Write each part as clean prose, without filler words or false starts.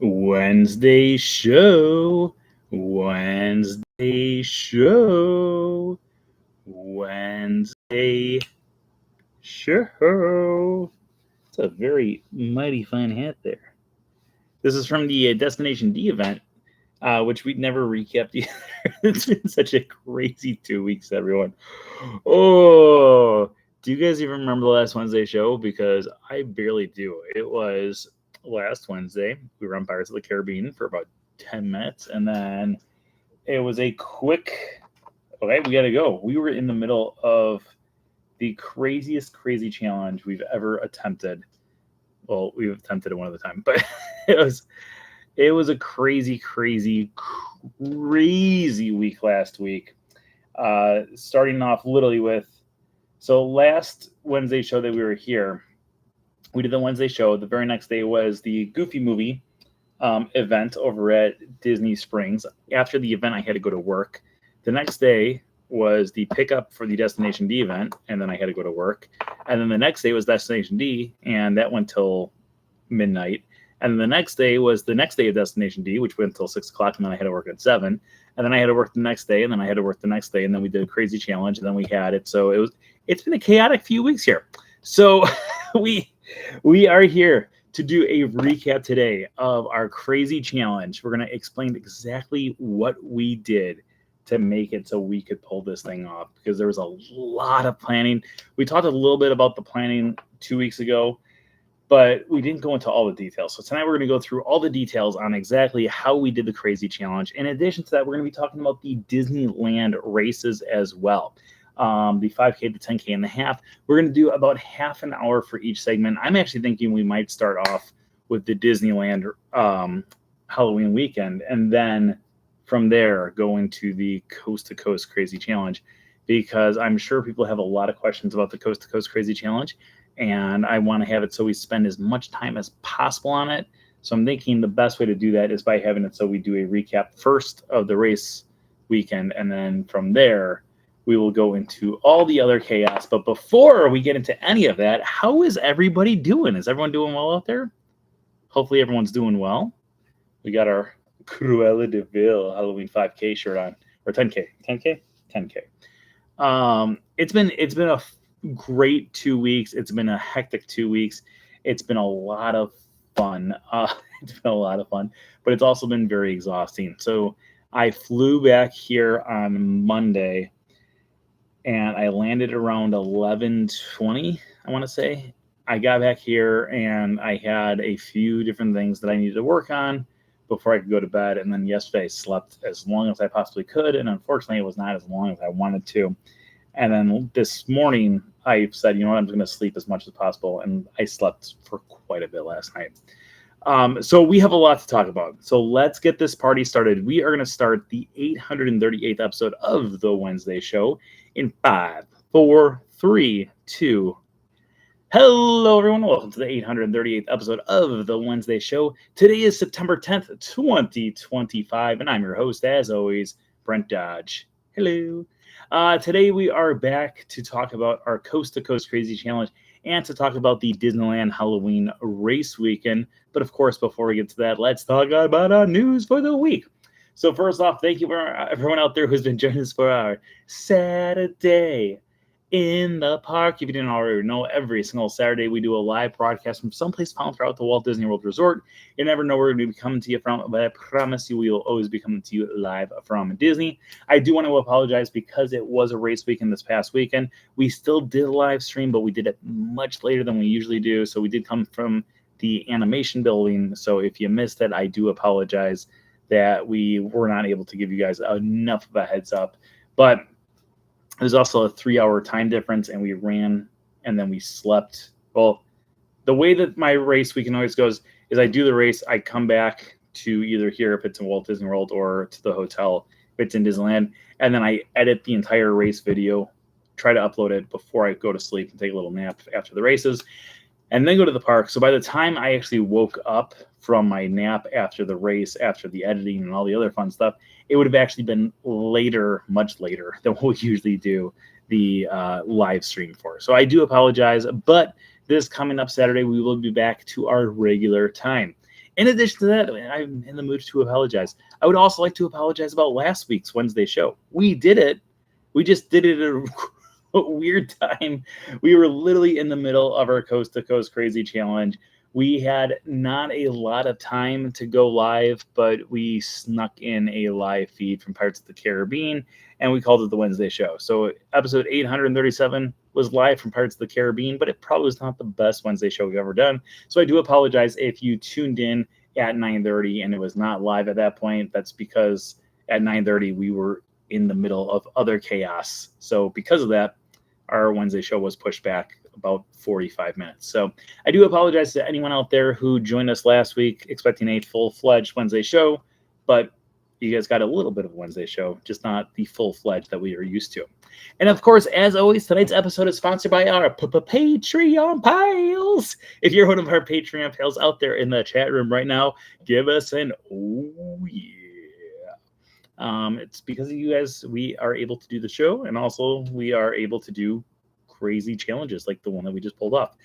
Wednesday show. Wednesday show. Wednesday show. It's a very mighty fine hat there. This is from the Destination D event, which we never recapped either. It's been such a crazy 2 weeks, everyone. Oh, do you guys even remember the last Wednesday show? Because I barely do. It was last Wednesday. We were on Pirates of the Caribbean for about 10 minutes, and then it was a quick, okay, we got to go. We were in the middle of the craziest crazy challenge we've ever attempted. Well, we've attempted it one other time, but it was a crazy week last week. Starting off literally with, so last Wednesday show that we were here, we did the Wednesday show. The very next day was the Goofy movie event over at Disney Springs. After the event, I had to go to work. The next day was the pickup for the Destination D event, and then I had to go to work. And then the next day was Destination D, and that went till midnight. And then the next day was the next day of Destination D, which went until 6 o'clock, and then I had to work at 7. And then I had to work the next day, and then I had to work the next day, and then we did a crazy challenge, and then we had it. So it's been a chaotic few weeks here. So we are here to do a recap today of our crazy challenge. We're going to explain exactly what we did to make it so we could pull this thing off, because there was a lot of planning. We talked a little bit about the planning 2 weeks ago, but we didn't go into all the details. So tonight we're going to go through all the details on exactly how we did the crazy challenge. In addition to that, we're going to be talking about the Disneyland races as well. The 5K, the 10K, and the half. We're going to do about half an hour for each segment. I'm actually thinking we might start off with the Disneyland Halloween weekend, and then from there go into the Coast to Coast Crazy Challenge, because I'm sure people have a lot of questions about the Coast to Coast Crazy Challenge, and I want to have it so we spend as much time as possible on it. So I'm thinking the best way to do that is by having it so we do a recap first of the race weekend, and then from there we will go into all the other chaos. But before we get into any of that, how is everybody doing? Is everyone doing well out there? Hopefully everyone's doing well. We got our Cruella de Vil Halloween 5K shirt on, or 10K. It's been a great 2 weeks. It's been a hectic 2 weeks. It's been a lot of fun. But it's also been very exhausting. So I flew back here on Monday, and I landed around 11:20, I want to say. I got back here, and I had a few different things that I needed to work on before I could go to bed. And then yesterday I slept as long as I possibly could, and unfortunately it was not as long as I wanted to. And then this morning I said, you know what, I'm just going to sleep as much as possible, and I slept for quite a bit last night. So we have a lot to talk about. So let's get this party started. We are going to start the 838th episode of the Wednesday show in 5, 4, 3, 2. Hello, everyone. Welcome to the 838th episode of the Wednesday show. Today is September 10th, 2025, and I'm your host, as always, Brent Dodge. Hello. Today we are back to talk about our Coast to Coast Crazy Challenge and to talk about the Disneyland Halloween race weekend. But of course, before we get to that, let's talk about our news for the week. So first off, thank you for everyone out there who's been joining us for our Saturday in the park. If you didn't already know, every single Saturday we do a live broadcast from someplace found throughout the Walt Disney World Resort. You never know where we're going to be coming to you from, but I promise you we will always be coming to you live from Disney. I do want to apologize because it was a race weekend this past weekend. We still did a live stream, but we did it much later than we usually do. So we did come from the animation building. So if you missed it, I do apologize that we were not able to give you guys enough of a heads up. But there's also a 3-hour time difference, and we ran and then we slept. Well, the way that my race weekend always goes is I do the race, I come back to either here if it's in Walt Disney World or to the hotel if it's in Disneyland, and then I edit the entire race video, try to upload it before I go to sleep and take a little nap after the races, and then go to the park. So by the time I actually woke up from my nap after the race, after the editing and all the other fun stuff, it would have actually been later, much later than what we usually do the live stream for. So I do apologize, but this coming up Saturday, we will be back to our regular time. In addition to that, I'm in the mood to apologize. I would also like to apologize about last week's Wednesday show. We did it. We just did it at a weird time. We were literally in the middle of our Coast to Coast Crazy Challenge. We had not a lot of time to go live, but we snuck in a live feed from Pirates of the Caribbean, and we called it the Wednesday show. So episode 837 was live from Pirates of the Caribbean, but it probably was not the best Wednesday show we've ever done. So I do apologize if you tuned in at 9:30 and it was not live at that point. That's because at 9:30 we were in the middle of other chaos. So because of that, our Wednesday show was pushed back about 45 minutes. So I do apologize to anyone out there who joined us last week expecting a full-fledged Wednesday show, but you guys got a little bit of a Wednesday show, just not the full-fledged that we are used to. And of course, as always, tonight's episode is sponsored by our Patreon pals. If you're one of our Patreon pals out there in the chat room right now, give us an oh yeah. It's because of you guys we are able to do the show, and also we are able to do crazy challenges like the one that we just pulled off.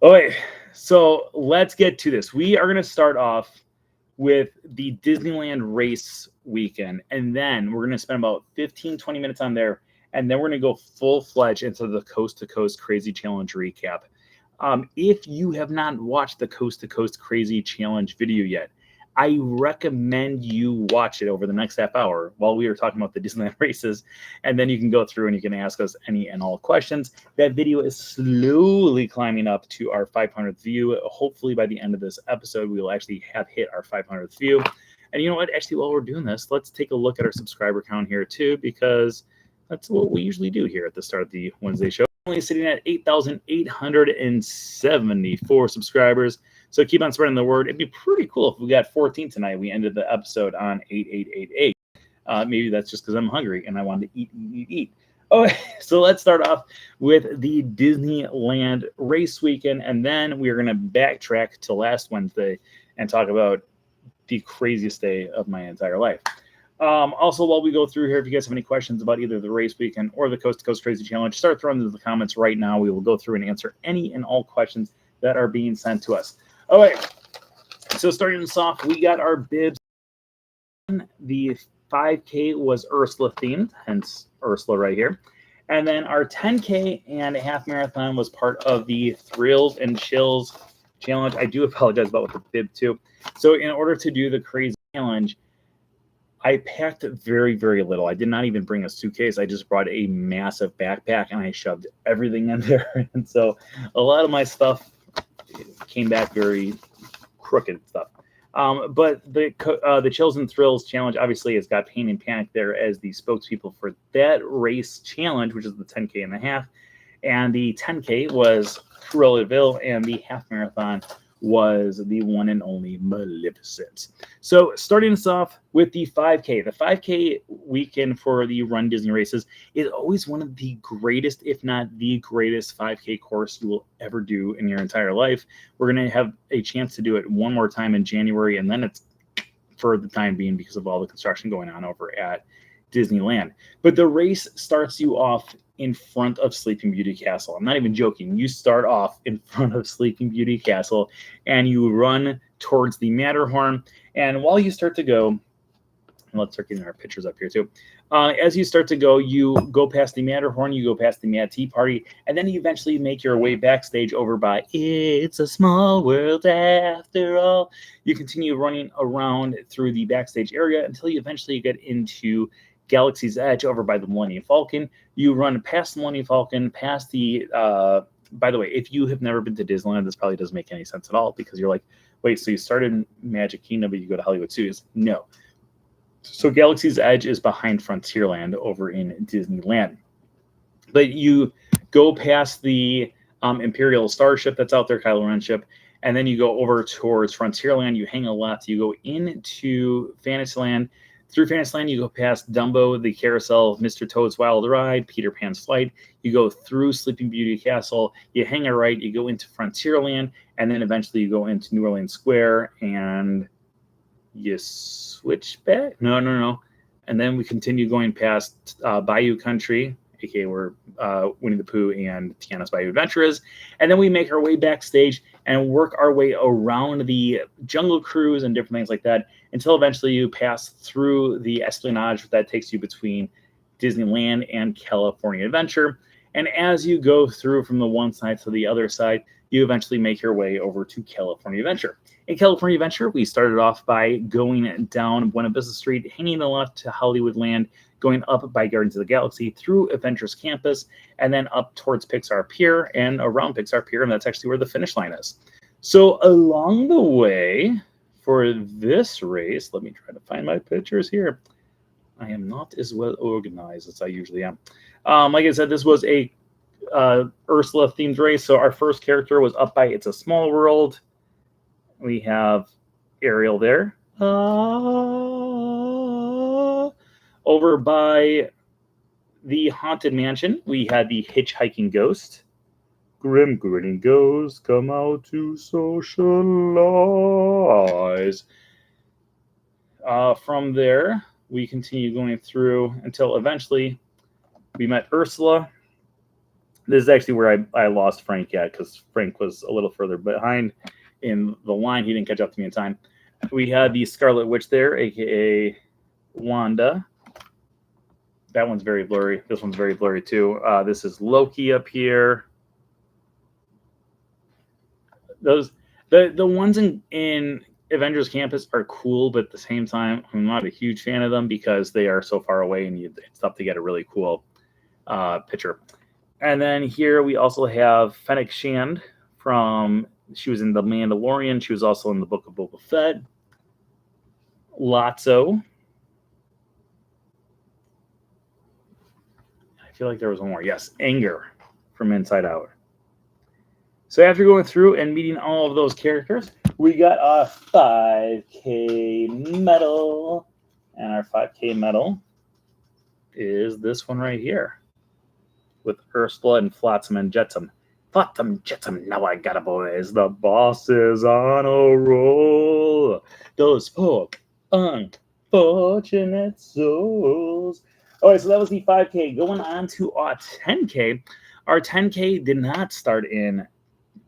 Okay, so let's get to this. We are going to start off with the Disneyland race weekend, and then we're going to spend about 15-20 minutes on there, and then we're going to go full-fledged into the Coast to Coast Crazy Challenge recap. If you have not watched the Coast to Coast Crazy Challenge video yet, I recommend you watch it over the next half hour while we are talking about the Disneyland races, and then you can go through and you can ask us any and all questions. That video is slowly climbing up to our 500th view. Hopefully by the end of this episode, we will actually have hit our 500th view. And you know what? Actually, while we're doing this, let's take a look at our subscriber count here too, because that's what we usually do here at the start of the Wednesday show. Only sitting at 8,874 subscribers. So keep on spreading the word. It'd be pretty cool if we got 14 tonight. We ended the episode on 8888. Maybe that's just because I'm hungry and I wanted to eat. Okay, so let's start off with the Disneyland race weekend, and then we're going to backtrack to last Wednesday and talk about the craziest day of my entire life. Also, while we go through here, if you guys have any questions about either the race weekend or the Coast to Coast Crazy Challenge, start throwing them in the comments right now. We will go through and answer any and all questions that are being sent to us. All right, so starting us off, we got our bibs. The 5K was Ursula themed, hence Ursula right here. And then our 10K and a half marathon was part of the Thrills and Chills challenge. I do apologize about the bib too. So in order to do the crazy challenge, I packed very, very little. I did not even bring a suitcase. I just brought a massive backpack and I shoved everything in there. And so a lot of my stuff came back very crooked stuff. But the Chills and Thrills challenge obviously has got Pain and Panic there as the spokespeople for that race challenge, which is the 10K and a half. And the 10K was Cruellaville, and the half marathon was the one and only Maleficent. So starting us off with the 5K. The 5K weekend for the Run Disney races is always one of the greatest, if not the greatest 5K course you will ever do in your entire life. We're going to have a chance to do it one more time in January, and then it's for the time being because of all the construction going on over at Disneyland. But the race starts you off in front of Sleeping Beauty Castle. I'm not even joking. You start off in front of Sleeping Beauty Castle and you run towards the Matterhorn. And while you start to go, let's start getting our pictures up here too. As you start to go, you go past the Matterhorn, you go past the Mad Tea Party, and then you eventually make your way backstage over by It's a Small World After All. You continue running around through the backstage area until you eventually get into Galaxy's Edge over by the Millennium Falcon. You run past the Millennium Falcon, past the, by the way, if you have never been to Disneyland, this probably doesn't make any sense at all because you're like, wait, so you started in Magic Kingdom, but you go to Hollywood Studios? No. So Galaxy's Edge is behind Frontierland over in Disneyland. But you go past the Imperial Starship that's out there, Kylo Ren ship, and then you go over towards Frontierland. You hang a left. You go into Fantasyland. Through Fantasyland, you go past Dumbo, the Carousel, Mr. Toad's Wild Ride, Peter Pan's Flight. You go through Sleeping Beauty Castle. You hang a right. You go into Frontierland, and then eventually you go into New Orleans Square, and you switch back. No. And then we continue going past Bayou Country, aka where Winnie the Pooh and Tiana's Bayou Adventure is. And then we make our way backstage, and work our way around the Jungle Cruise and different things like that until eventually you pass through the espionage that takes you between Disneyland and California Adventure. And as you go through from the one side to the other side, you eventually make your way over to California Adventure. In California Adventure, we started off by going down Buena Vista Street, hanging a left to Hollywoodland, going up by Guardians of the Galaxy through Avengers Campus, and then up towards Pixar Pier and around Pixar Pier, and that's actually where the finish line is. So along the way for this race, let me try to find my pictures here. I am not as well organized as I usually am. Like I said, this was a Ursula themed race. So our first character was up by It's a Small World. We have Ariel there. Over by the Haunted Mansion, we had the Hitchhiking Ghost. Grim grinning ghosts come out to socialize. From there, we continue going through until eventually we met Ursula. This is actually where I lost Frank at, because Frank was a little further behind in the line. He didn't catch up to me in time. We had the Scarlet Witch there, aka Wanda. That one's very blurry. This one's very blurry too. This is Loki up here. The ones in Avengers Campus are cool, but at the same time, I'm not a huge fan of them because they are so far away, and it's tough to get a really cool picture. And then here we also have Fennec Shand she was in The Mandalorian. She was also in the Book of Boba Fett. Lotso. I feel like there was one more. Yes, Anger from Inside Out. So after going through and meeting all of those characters, we got our 5K medal. And our 5K medal is this one right here with Ursula and Flotsam and Jetsam. Flotsam, Jetsam, now I got a boys. The boss is on a roll. Those poor unfortunate souls. All right, so that was the 5K. Going on to our 10K. Our 10K did not start in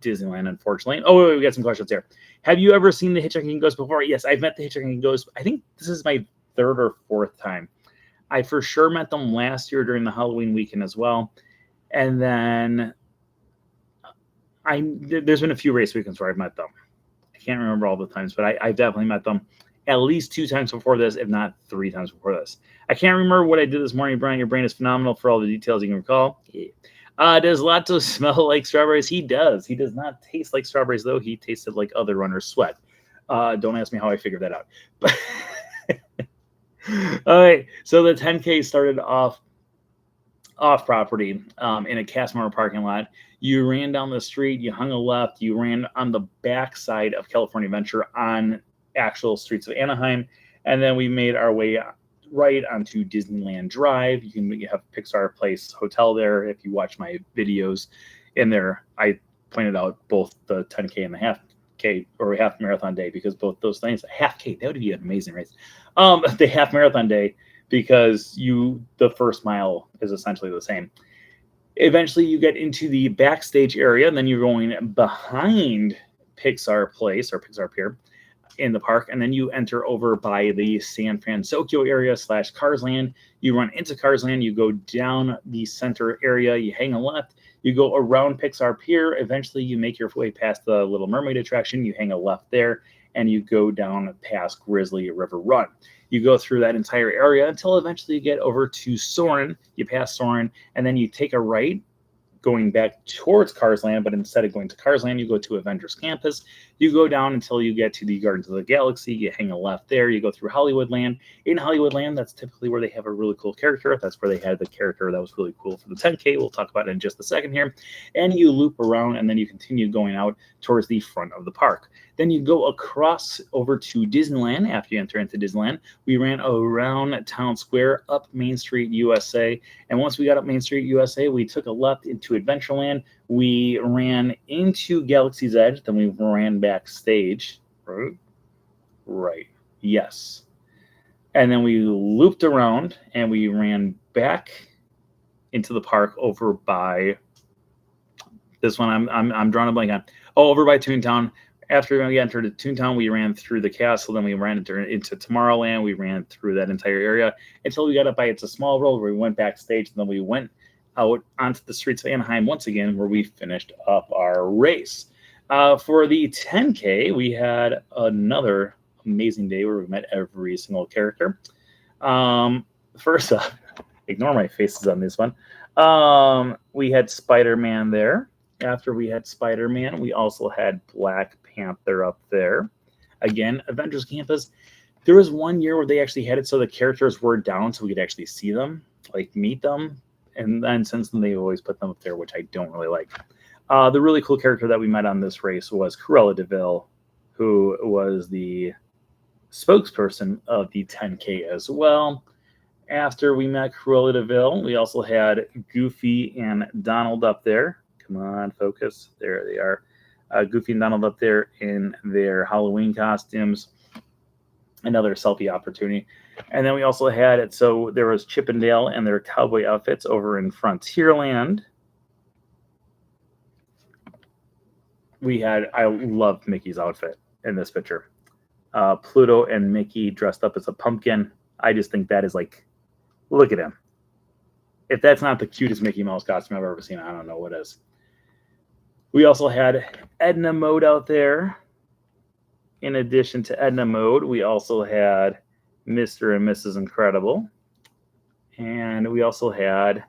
Disneyland, unfortunately. Oh, wait, we got some questions here. Have you ever seen the Hitchhiking Ghost before? Yes, I've met the Hitchhiking Ghost. I think this is my third or fourth time. I for sure met them last year during the Halloween weekend as well. And then there's been a few race weekends where I've met them. I can't remember all the times, but I've definitely met them at least 2 times before this, if not 3 times before this. I can't remember what I did this morning, Brian. Your brain is phenomenal for all the details you can recall. Does Lotso smell like strawberries? He does. He does not taste like strawberries, though. He tasted like other runners' sweat. Don't ask me how I figured that out. But all right, so the 10K started off property in a cast member parking lot. You ran down the street, you hung a left, you ran on the back side of California Adventure on actual streets of Anaheim, and then we made our way right onto Disneyland Drive. You have Pixar Place Hotel there. If you watch my videos in there, I pointed out both the 10K and the half K or half marathon day, because both those things, half K, that would be an amazing race. The half marathon day, because the first mile is essentially the same. Eventually you get into the backstage area, and then you're going behind Pixar Place or Pixar Pier in the park, and then you enter over by the San Francisco area / Cars Land. You run into Cars Land, you go down the center area, you hang a left, you go around Pixar Pier. Eventually you make your way past the Little Mermaid attraction, you hang a left there, and you go down past Grizzly River Run. You go through that entire area until eventually you get over to Soarin'. You pass Soarin', and then you take a right going back towards Cars Land, but instead of going to Cars Land, you go to Avengers Campus. You go down until you get to the Guardians of the Galaxy. You hang a left there. You go through Hollywoodland. In Hollywoodland, that's typically where they have a really cool character. That's where they had the character that was really cool for the 10K. We'll talk about it in just a second here. And you loop around, and then you continue going out towards the front of the park. Then you go across over to Disneyland. After you enter into Disneyland, we ran around Town Square, up Main Street, USA. And once we got up Main Street, USA, we took a left into Adventureland. We ran into Galaxy's Edge. Then we ran backstage. Right. Yes. And then we looped around, and we ran back into the park over by this one. I'm drawing a blank on. Oh, over by Toontown. After we entered Toontown, we ran through the castle. Then we ran into Tomorrowland. We ran through that entire area until we got up by It's a Small World, where we went backstage. And then we went out onto the streets of Anaheim once again, where we finished up our race. For the 10K, we had another amazing day where we met every single character. First up, ignore my faces on this one. We had Spider-Man there. After we had Spider-Man, we also had Black Panther up there. Again, Avengers Campus. There was one year where they actually had it so the characters were down so we could actually see them, like meet them. And then since then, they always put them up there, which I don't really like. The really cool character that we met on this race was Cruella de Vil, who was the spokesperson of the 10K as well. After we met Cruella de Vil, we also had Goofy and Donald up there. Come on, focus. There they are. Goofy and Donald up there in their Halloween costumes. Another selfie opportunity. And then we also had it. So there was Chip and Dale and their cowboy outfits over in Frontierland. I loved Mickey's outfit in this picture. Pluto and Mickey dressed up as a pumpkin. I just think that is like, look at him. If that's not the cutest Mickey Mouse costume I've ever seen, I don't know what is. We also had Edna Mode out there. In addition to Edna Mode, we also had Mr. and Mrs. Incredible. And we also had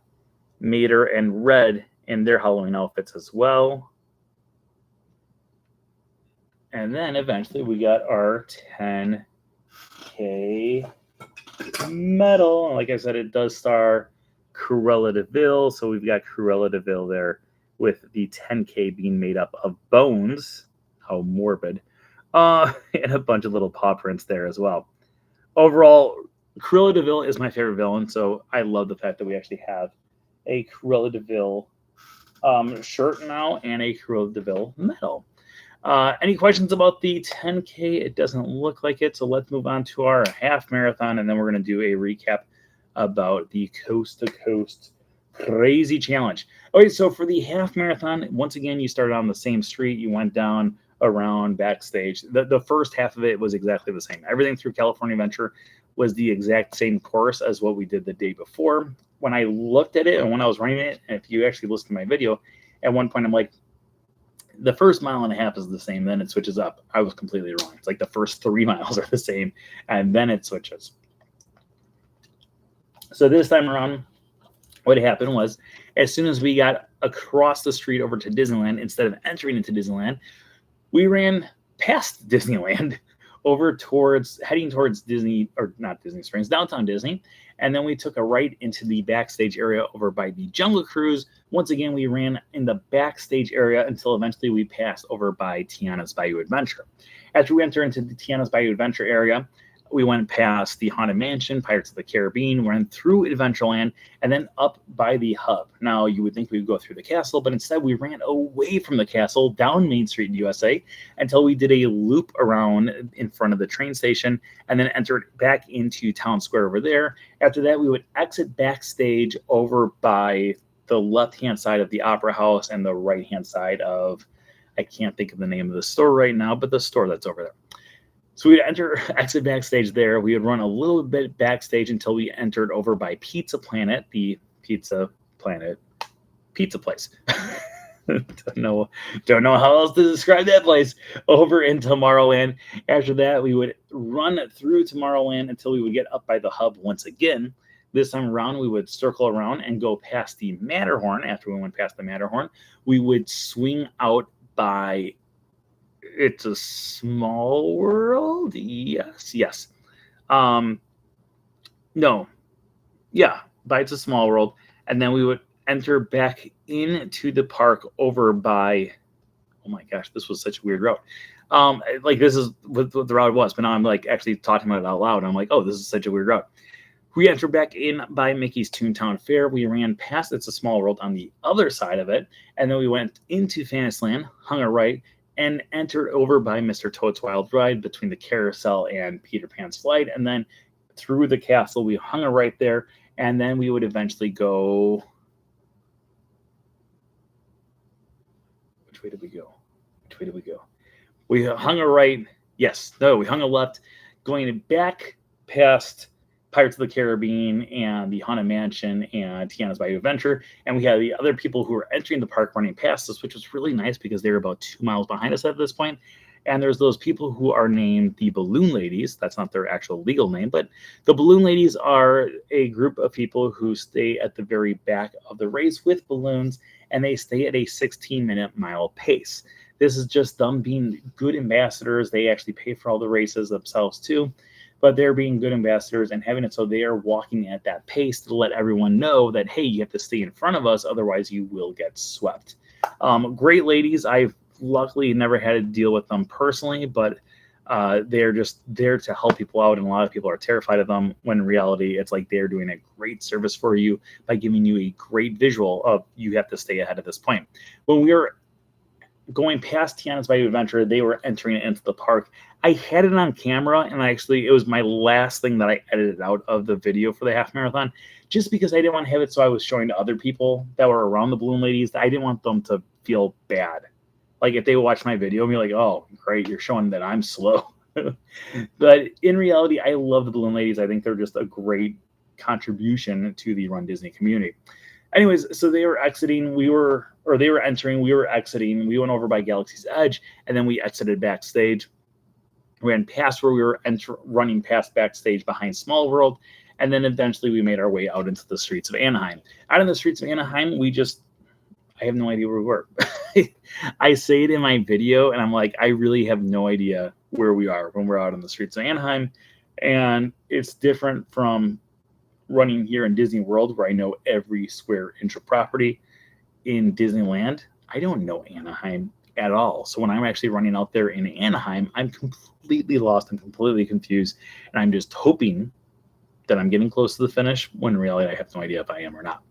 Mater and Red in their Halloween outfits as well. And then eventually we got our 10K medal. Like I said, it does star Cruella de Vil. So we've got Cruella de Vil there with the 10K being made up of bones. How morbid. And a bunch of little paw prints there as well. Overall, Cruella de Vil is my favorite villain. So I love the fact that we actually have a Cruella de Vil shirt now and a Cruella de Vil medal. Any questions about the 10K? It doesn't look like it. So let's move on to our half marathon. And then we're going to do a recap about the Coast to Coast Crazy Challenge. Okay, so for the half marathon, once again, you started on the same street. You went down around backstage. The first half of it was exactly the same. Everything through California Adventure was the exact same course as what we did the day before. When I looked at it and when I was running it, and if you actually listen to my video, at one point I'm like, the first mile and a half is the same, then it switches up. I was completely wrong. It's like the first 3 miles are the same, and then it switches. So this time around, what happened was, as soon as we got across the street over to Disneyland, instead of entering into Disneyland, we ran past Disneyland over heading towards Disney, or not Disney Springs, downtown Disney. And then we took a right into the backstage area over by the Jungle Cruise. Once again, we ran in the backstage area until eventually we passed over by Tiana's Bayou Adventure. After we entered into the Tiana's Bayou Adventure area, we went past the Haunted Mansion, Pirates of the Caribbean, went through Adventureland, and then up by the hub. Now, you would think we would go through the castle, but instead we ran away from the castle down Main Street in USA until we did a loop around in front of the train station and then entered back into Town Square over there. After that, we would exit backstage over by the left-hand side of the Opera House and the right-hand side of, I can't think of the name of the store right now, but the store that's over there. So we'd exit backstage there. We would run a little bit backstage until we entered over by Pizza Planet, the pizza place. Don't know how else to describe that place. Over in Tomorrowland. After that, we would run through Tomorrowland until we would get up by the hub once again. This time around, we would circle around and go past the Matterhorn. After we went past the Matterhorn, we would swing out by It's a Small World. Yes. No. Yeah, by It's a Small World. And then we would enter back into the park over by, oh my gosh, this was such a weird route. Like this is what the route was, but now I'm like actually talking about it out loud. I'm like, oh, this is such a weird route. We entered back in by Mickey's Toontown Fair. We ran past It's a Small World on the other side of it. And then we went into Fantasyland, hung a right, and entered over by Mr. Toad's Wild Ride between the carousel and Peter Pan's Flight. And then through the castle, we hung a right there. And then we would eventually go. Which way did we go? way did we go? We hung a right. Yes, no, we hung a left, going back past Pirates of the Caribbean and the Haunted Mansion and Tiana's Bayou Adventure. And we had the other people who were entering the park running past us, which was really nice because they were about 2 miles behind us at this point. And there's those people who are named the Balloon Ladies. That's not their actual legal name, but the Balloon Ladies are a group of people who stay at the very back of the race with balloons, and they stay at a 16-minute mile pace. This is just them being good ambassadors. They actually pay for all the races themselves too, but they're being good ambassadors and having it so they are walking at that pace to let everyone know that, hey, you have to stay in front of us, otherwise you will get swept. Great ladies. I've luckily never had to deal with them personally, but they're just there to help people out, and a lot of people are terrified of them, when in reality it's like they're doing a great service for you by giving you a great visual of you have to stay ahead at this point. When we were going past Tiana's Bayou Adventure, they were entering into the park. I had it on camera, and it was my last thing that I edited out of the video for the half marathon, just because I didn't want to have it so I was showing to other people that were around the Balloon Ladies. I didn't want them to feel bad. Like if they watch my video and be like, oh, great, you're showing that I'm slow. But in reality, I love the Balloon Ladies. I think they're just a great contribution to the Run Disney community. Anyways, so they were exiting, they were entering, we were exiting. We went over by Galaxy's Edge, and then we exited backstage. We went past where we were running past backstage behind Small World, and then eventually we made our way out into the streets of Anaheim. Out in the streets of Anaheim, I have no idea where we were. I say it in my video, and I'm like, I really have no idea where we are when we're out on the streets of Anaheim. And it's different from running here in Disney World, where I know every square inch of property. In Disneyland, I don't know Anaheim at all. So when I'm actually running out there in Anaheim, I'm completely lost and completely confused. And I'm just hoping that I'm getting close to the finish, when in reality, I have no idea if I am or not.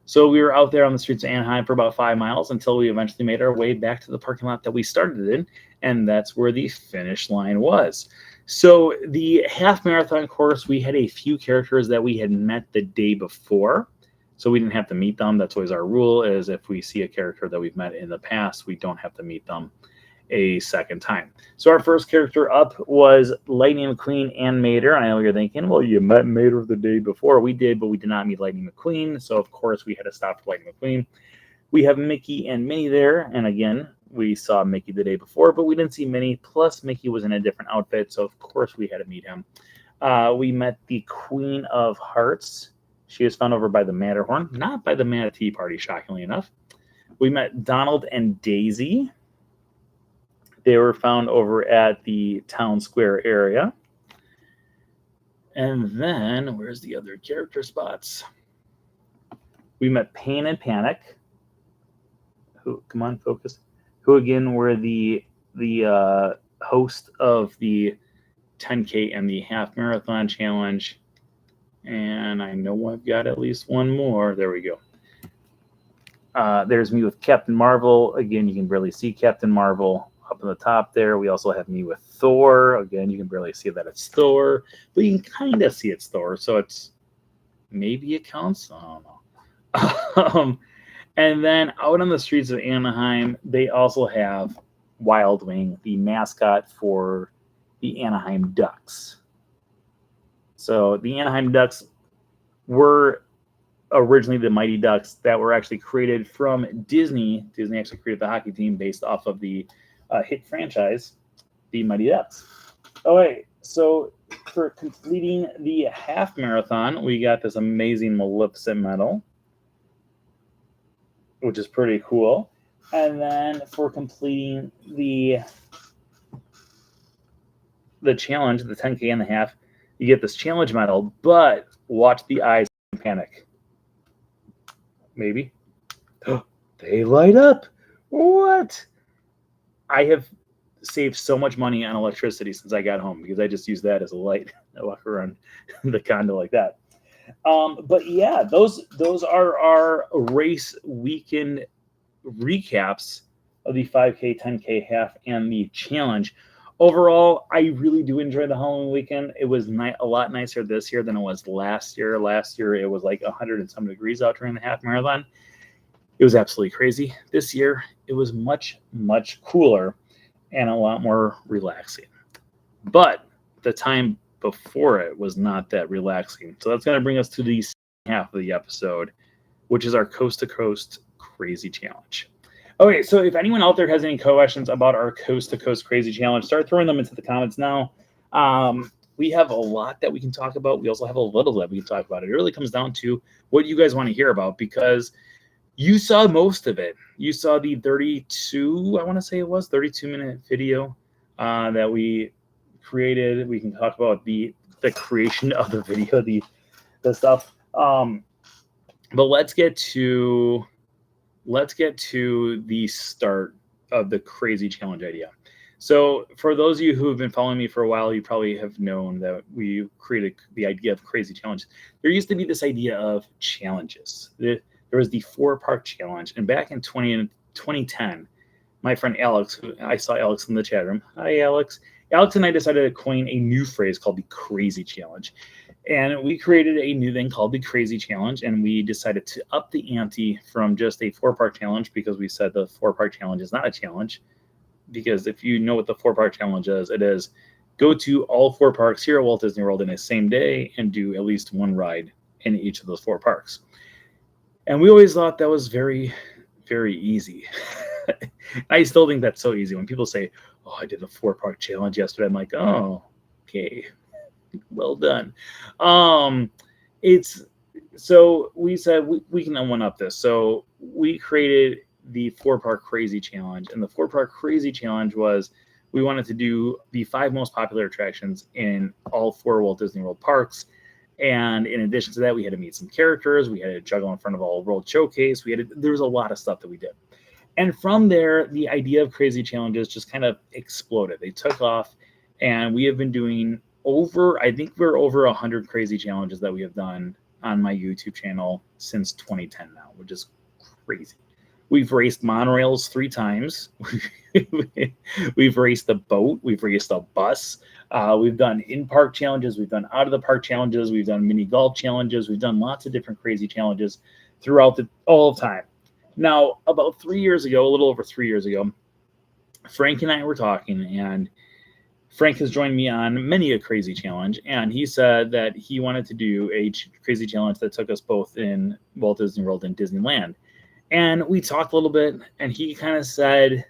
So we were out there on the streets of Anaheim for about 5 miles until we eventually made our way back to the parking lot that we started in, and that's where the finish line was. So the half marathon course, we had a few characters that we had met the day before, so we didn't have to meet them. That's always our rule, is if we see a character that we've met in the past, we don't have to meet them a second time. So our first character up was Lightning McQueen and Mater. I know you're thinking, well, you met Mater the day before. We did, but we did not meet Lightning McQueen, so of course we had to stop for Lightning McQueen. We have Mickey and Minnie there, and again, we saw Mickey the day before, but we didn't see Minnie, plus Mickey was in a different outfit, so of course we had to meet him. We met the Queen of Hearts. She was found over by the Matterhorn, not by the Manatee Party, shockingly enough. We met Donald and Daisy. They were found over at the town square area. And then, where's the other character spots? We met Pain and Panic. Come on, focus. Who again were the host of the 10K and the half marathon challenge. And I know I've got at least one more. There we go. There's me with Captain Marvel. Again, you can barely see Captain Marvel up in the top there. We also have me with Thor. Again, you can barely see that it's Thor, but you can kind of see it's Thor. So it's maybe it counts. I don't know. And then out on the streets of Anaheim, they also have Wild Wing, the mascot for the Anaheim Ducks. So the Anaheim Ducks were originally the Mighty Ducks that were actually created from Disney. Disney actually created the hockey team based off of the hit franchise, the Mighty Ducks. All right, so for completing the half marathon, we got this amazing Maleficent medal, which is pretty cool. And then for completing the challenge, the 10K and the half, you get this challenge medal, but watch the eyes panic. Maybe. They light up. What? I have saved so much money on electricity since I got home because I just use that as a light. I walk around the condo like that. But yeah, those are our race weekend recaps of the 5K, 10K half, and the challenge. Overall, I really do enjoy the Halloween weekend. It was a lot nicer this year than it was last year. Last year, it was like 100 and some degrees out during the half marathon. It was absolutely crazy. This year, it was much, much cooler and a lot more relaxing. But the time before it was not that relaxing. So that's going to bring us to the second half of the episode, which is our coast to coast crazy challenge. Okay, so if anyone out there has any questions about our coast to coast crazy challenge, start throwing them into the comments now. We have a lot that we can talk about. We also have a little that we can talk about. It really comes down to what you guys want to hear about, because you saw most of it. You saw the 32, I want to say it was 32-minute video that we created. We can talk about the creation of the video, the stuff. But let's get to the start of the crazy challenge idea. So for those of you who have been following me for a while, you probably have known that we created the idea of crazy challenge. There used to be this idea of challenges. There was the 4-park challenge, and back in 2010, my friend Alex, I saw Alex in the chat room. Hi, Alex. Alex and I decided to coin a new phrase called the crazy challenge. And we created a new thing called the crazy challenge, and we decided to up the ante from just a 4-park challenge, because we said the 4-park challenge is not a challenge. Because if you know what the 4-park challenge is, it is go to all 4 parks here at Walt Disney World in the same day and do at least one ride in each of those 4 parks. And we always thought that was very, very easy. I still think that's so easy. When people say, oh, I did a 4-park challenge yesterday, I'm like, oh, okay, well done. It's so we said we can one up this. So we created the 4-park crazy challenge, and the 4-park crazy challenge was we wanted to do the 5 most popular attractions in all 4 Walt Disney World parks. And in addition to that, we had to meet some characters. We had to juggle in front of all World Showcase. There was a lot of stuff that we did. And from there, the idea of crazy challenges just kind of exploded. They took off, and we have been doing I think we're over 100 crazy challenges that we have done on my YouTube channel since 2010 now, which is crazy. We've raced monorails 3 times. We've raced a boat. We've raced a bus. We've done in-park challenges. We've done out-of-the-park challenges. We've done mini golf challenges. We've done lots of different crazy challenges throughout all of time. Now, about 3 years ago, a little over 3 years ago, Frank and I were talking, and Frank has joined me on many a crazy challenge, and he said that he wanted to do a crazy challenge that took us both in Walt Disney World and Disneyland. And we talked a little bit, and he kind of said,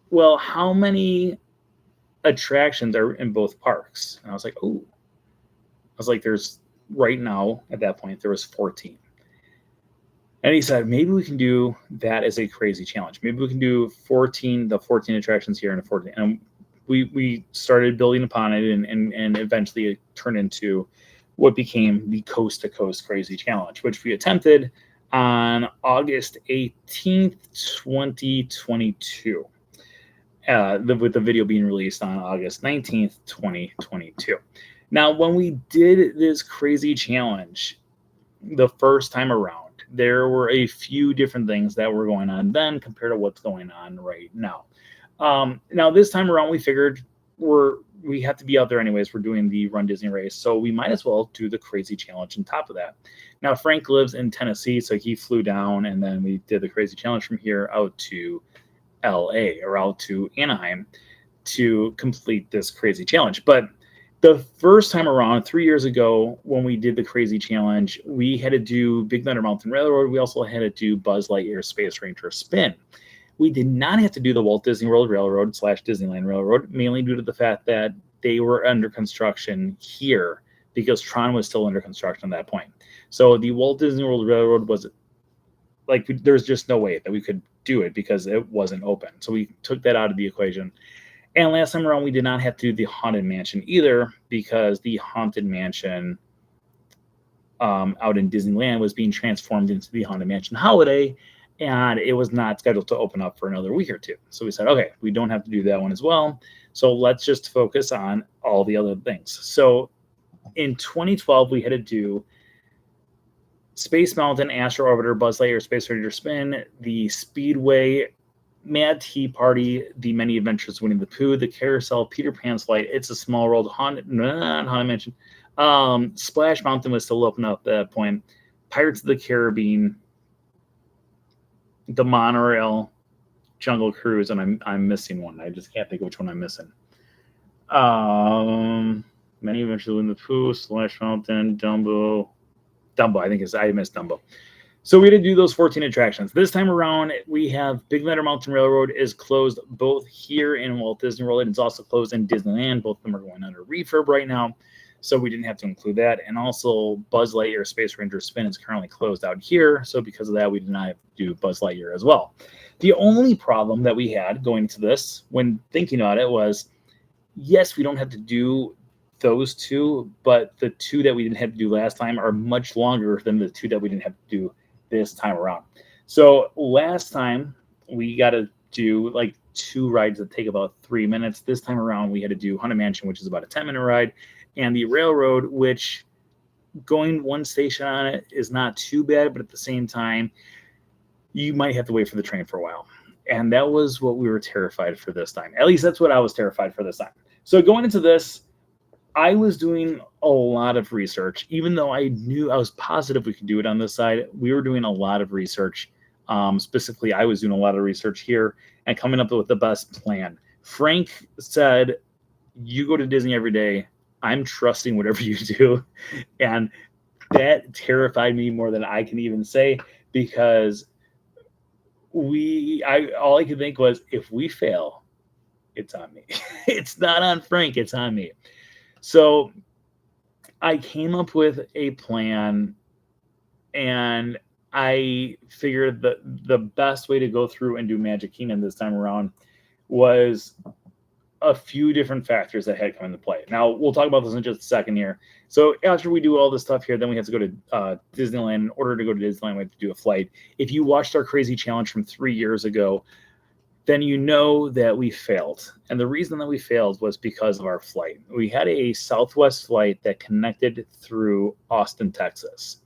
well, how many attractions are in both parks? And I was like, oh. I was like, right now, at that point, there was 14. And he said, maybe we can do that as a crazy challenge. Maybe we can do 14 attractions here and 14. And we started building upon it, and eventually it turned into what became the Coast to Coast Crazy Challenge, which we attempted on August 18th, 2022, with the video being released on August 19th, 2022. Now, when we did this crazy challenge the first time around, there were a few different things that were going on then compared to what's going on right now. Now, this time around, we figured we have to be out there anyways. We're doing the Run Disney race, so we might as well do the crazy challenge on top of that. Now, Frank lives in Tennessee, so he flew down, and then we did the crazy challenge from here out to LA or out to Anaheim to complete this crazy challenge. But the first time around, 3 years ago, when we did the crazy challenge, we had to do Big Thunder Mountain Railroad. We also had to do Buzz Lightyear Space Ranger Spin. We did not have to do the Walt Disney World Railroad / Disneyland Railroad, mainly due to the fact that they were under construction here because Tron was still under construction at that point. So the Walt Disney World Railroad was like, there's just no way that we could do it because it wasn't open. So we took that out of the equation. And last time around, we did not have to do the Haunted Mansion either because the Haunted Mansion out in Disneyland was being transformed into the Haunted Mansion Holiday, and it was not scheduled to open up for another week or two. So we said, okay, we don't have to do that one as well. So let's just focus on all the other things. So in 2012, we had to do Space Mountain, Astro Orbiter, Buzz Lightyear, Space Ranger Spin, the Speedway, Mad Tea Party, The Many Adventures of Winnie the Pooh, the Carousel, Peter Pan's Flight, It's a Small World, Haunted Mansion. Splash Mountain was still open up at that point. Pirates of the Caribbean, the monorail, Jungle Cruise, and I'm missing one. I just can't think of which one I'm missing. Many eventually in the Pooh, Splash Mountain, Dumbo. I think I missed Dumbo. So we had to do those 14 attractions. This time around, we have Big Thunder Mountain Railroad is closed both here in Walt Disney World, and it's also closed in Disneyland. Both of them are going under refurb right now, so we didn't have to include that. And also Buzz Lightyear Space Ranger Spin is currently closed out here, so because of that, we did not have to do Buzz Lightyear as well. The only problem that we had going to this, when thinking about it, was yes, we don't have to do those two, but the two that we didn't have to do last time are much longer than the two that we didn't have to do this time around. So last time we got to do like 2 rides that take about 3 minutes. This time around we had to do Haunted Mansion, which is about a 10-minute ride, and the Railroad, which going one station on it is not too bad, but at the same time you might have to wait for the train for a while. And that was what we were terrified for this time. At least that's what I was terrified for this time. So going into this, I was doing a lot of research, even though I was positive we could do it on this side. We were doing a lot of research. Specifically, I was doing a lot of research here and coming up with the best plan. Frank said, you go to Disney every day. I'm trusting whatever you do. And that terrified me more than I can even say, because all I could think was, if we fail, it's on me. It's not on Frank, it's on me. So I came up with a plan, and I figured that the best way to go through and do Magic Kingdom this time around was a few different factors that had come into play. Now, we'll talk about this in just a second here. So after we do all this stuff here, then we have to go to Disneyland. In order to go to Disneyland, we have to do a flight. If you watched our crazy challenge from 3 years ago, then you know that we failed. And the reason that we failed was because of our flight. We had a Southwest flight that connected through Austin, Texas.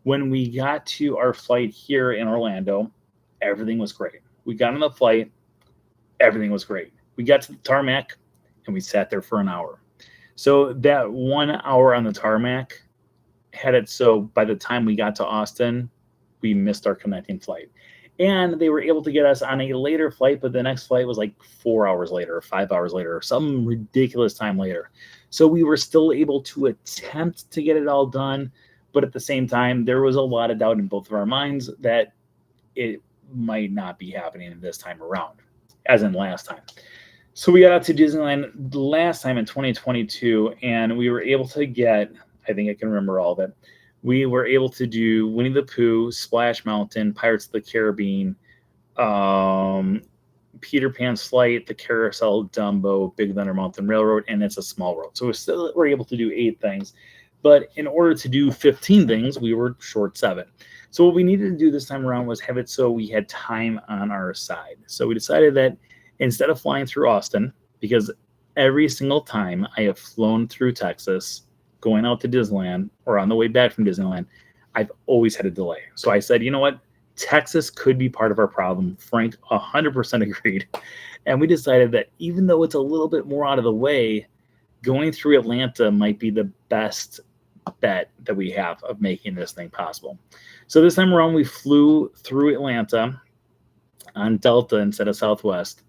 When we got to our flight here in Orlando, everything was great. We got on the flight, everything was great. We got to the tarmac, and we sat there for an hour. So that 1 hour on the tarmac had it so by the time we got to Austin, we missed our connecting flight. And they were able to get us on a later flight, but the next flight was like 4 hours later or 5 hours later or some ridiculous time later. So we were still able to attempt to get it all done, but at the same time, there was a lot of doubt in both of our minds that it might not be happening this time around, as in last time. So we got out to Disneyland last time in 2022, and we were able to get, I think I can remember all of it, we were able to do Winnie the Pooh, Splash Mountain, Pirates of the Caribbean, Peter Pan's Flight, the Carousel, Dumbo, Big Thunder Mountain Railroad, and It's a Small World. So we're able to do 8 things. But in order to do 15 things, we were short 7. So what we needed to do this time around was have it so we had time on our side. So we decided that instead of flying through Austin, because every single time I have flown through Texas, going out to Disneyland or on the way back from Disneyland, I've always had a delay. So I said, you know what? Texas could be part of our problem. Frank 100% agreed. And we decided that even though it's a little bit more out of the way, going through Atlanta might be the best bet that we have of making this thing possible. So this time around, we flew through Atlanta on Delta instead of Southwest,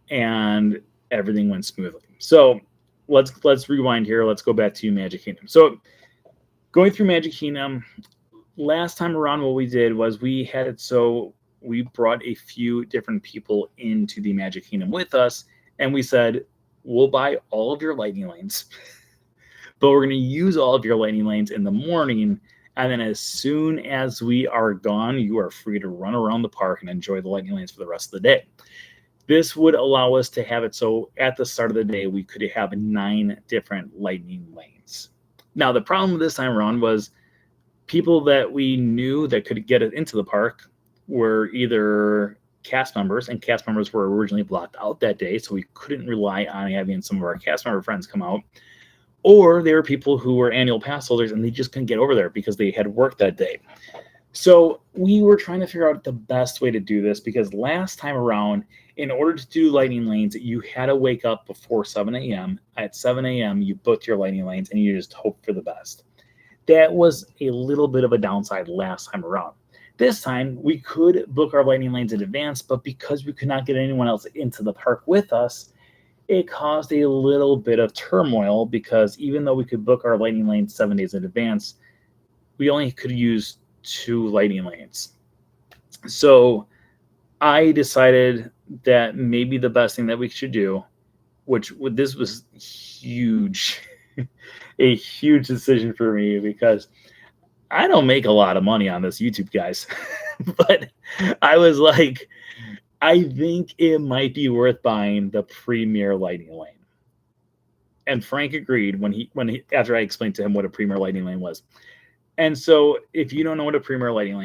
and everything went smoothly. So let's rewind here. Let's go back to Magic Kingdom. So going through Magic Kingdom, last time around what we did was we had it so we brought a few different people into the Magic Kingdom with us, and we said, we'll buy all of your lightning lanes, but we're going to use all of your lightning lanes in the morning, and then as soon as we are gone, you are free to run around the park and enjoy the lightning lanes for the rest of the day. This would allow us to have it so at the start of the day, we could have 9 different lightning lanes. Now, the problem this time around was people that we knew that could get it into the park were either cast members, and cast members were originally blocked out that day, so we couldn't rely on having some of our cast member friends come out, or they were people who were annual pass holders and they just couldn't get over there because they had work that day. So we were trying to figure out the best way to do this, because last time around, in order to do lightning lanes, you had to wake up before 7 a.m. At 7 a.m., you booked your lightning lanes and you just hope for the best. That was a little bit of a downside last time around. This time we could book our lightning lanes in advance, but because we could not get anyone else into the park with us, it caused a little bit of turmoil because even though we could book our lightning lanes 7 days in advance, we only could use 2 lightning lanes. So I decided that maybe the best thing that we should do, this was huge, a huge decision for me because I don't make a lot of money on this YouTube, guys. But I was like, I think it might be worth buying the Premier Lightning Lane. And Frank agreed when he after I explained to him what a Premier Lightning Lane was. And so if you don't know what a Premier Lightning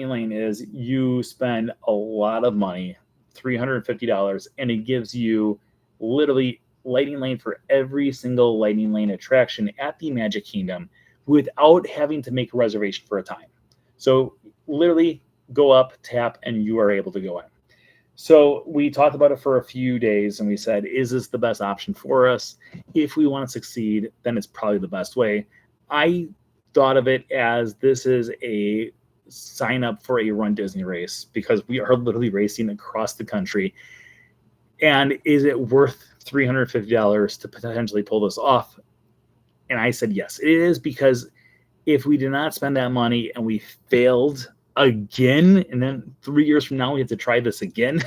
Lane is you spend a lot of money, $350, and it gives you literally lightning lane for every single lightning lane attraction at the Magic Kingdom without having to make a reservation for a time. So literally go up, tap, and you are able to go in. So we talked about it for a few days and we said, is this the best option for us? If we want to succeed, then it's probably the best way. I thought of it as this is a sign up for a Run Disney race because we are literally racing across the country. And is it worth $350 to potentially pull this off? And I said, yes, it is, because if we did not spend that money and we failed again, and then 3 years from now we have to try this again,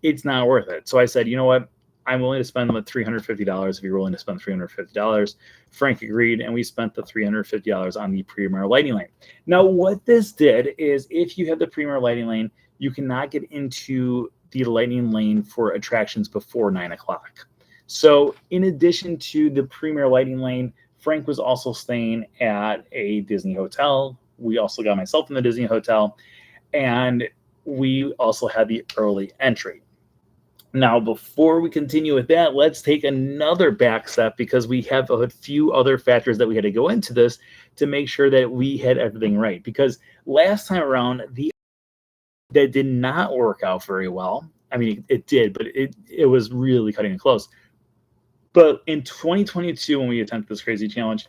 it's not worth it. So I said, you know what? I'm willing to spend the $350 if you're willing to spend $350. Frank agreed, and we spent the $350 on the Premier Lightning Lane. Now, what this did is if you have the Premier Lightning Lane, you cannot get into the Lightning Lane for attractions before 9 o'clock. So in addition to the Premier Lightning Lane, Frank was also staying at a Disney hotel. We also got myself in the Disney hotel, and we also had the early entry. Now, before we continue with that, let's take another back step because we have a few other factors that we had to go into this to make sure that we had everything right. Because last time around, that did not work out very well. I mean, it did, but it was really cutting it close. But in 2022, when we attempted this crazy challenge,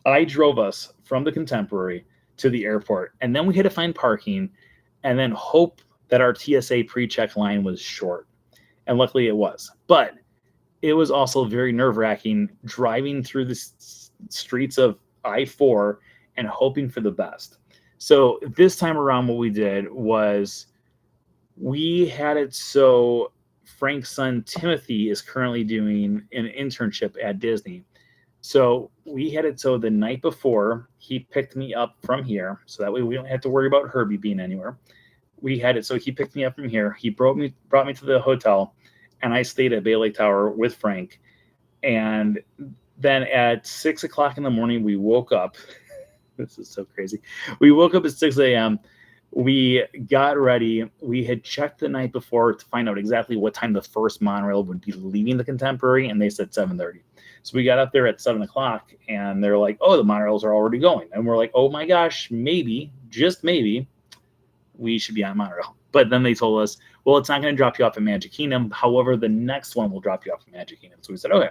I drove us from the Contemporary to the airport, and then we had to find parking and then hope that our TSA pre-check line was short. And luckily it was. But it was also very nerve-wracking driving through the streets of I-4 and hoping for the best. So this time around, what we did was we had it so Frank's son Timothy is currently doing an internship at Disney. So we had it so the night before he picked me up from here, so that way we don't have to worry about Herbie being anywhere. We had it so he picked me up from here. He brought me to the hotel, and I stayed at Bay Lake Tower with Frank. And then at 6 o'clock in the morning, we woke up. This is so crazy. We woke up at 6 a.m. We got ready. We had checked the night before to find out exactly what time the first monorail would be leaving the Contemporary, and they said 7:30. So we got up there at 7 o'clock, and they're like, oh, the monorails are already going. And we're like, oh my gosh, maybe, just maybe, we should be on monorail. But then they told us, well, it's not going to drop you off at Magic Kingdom. However, the next one will drop you off at Magic Kingdom. So we said, okay.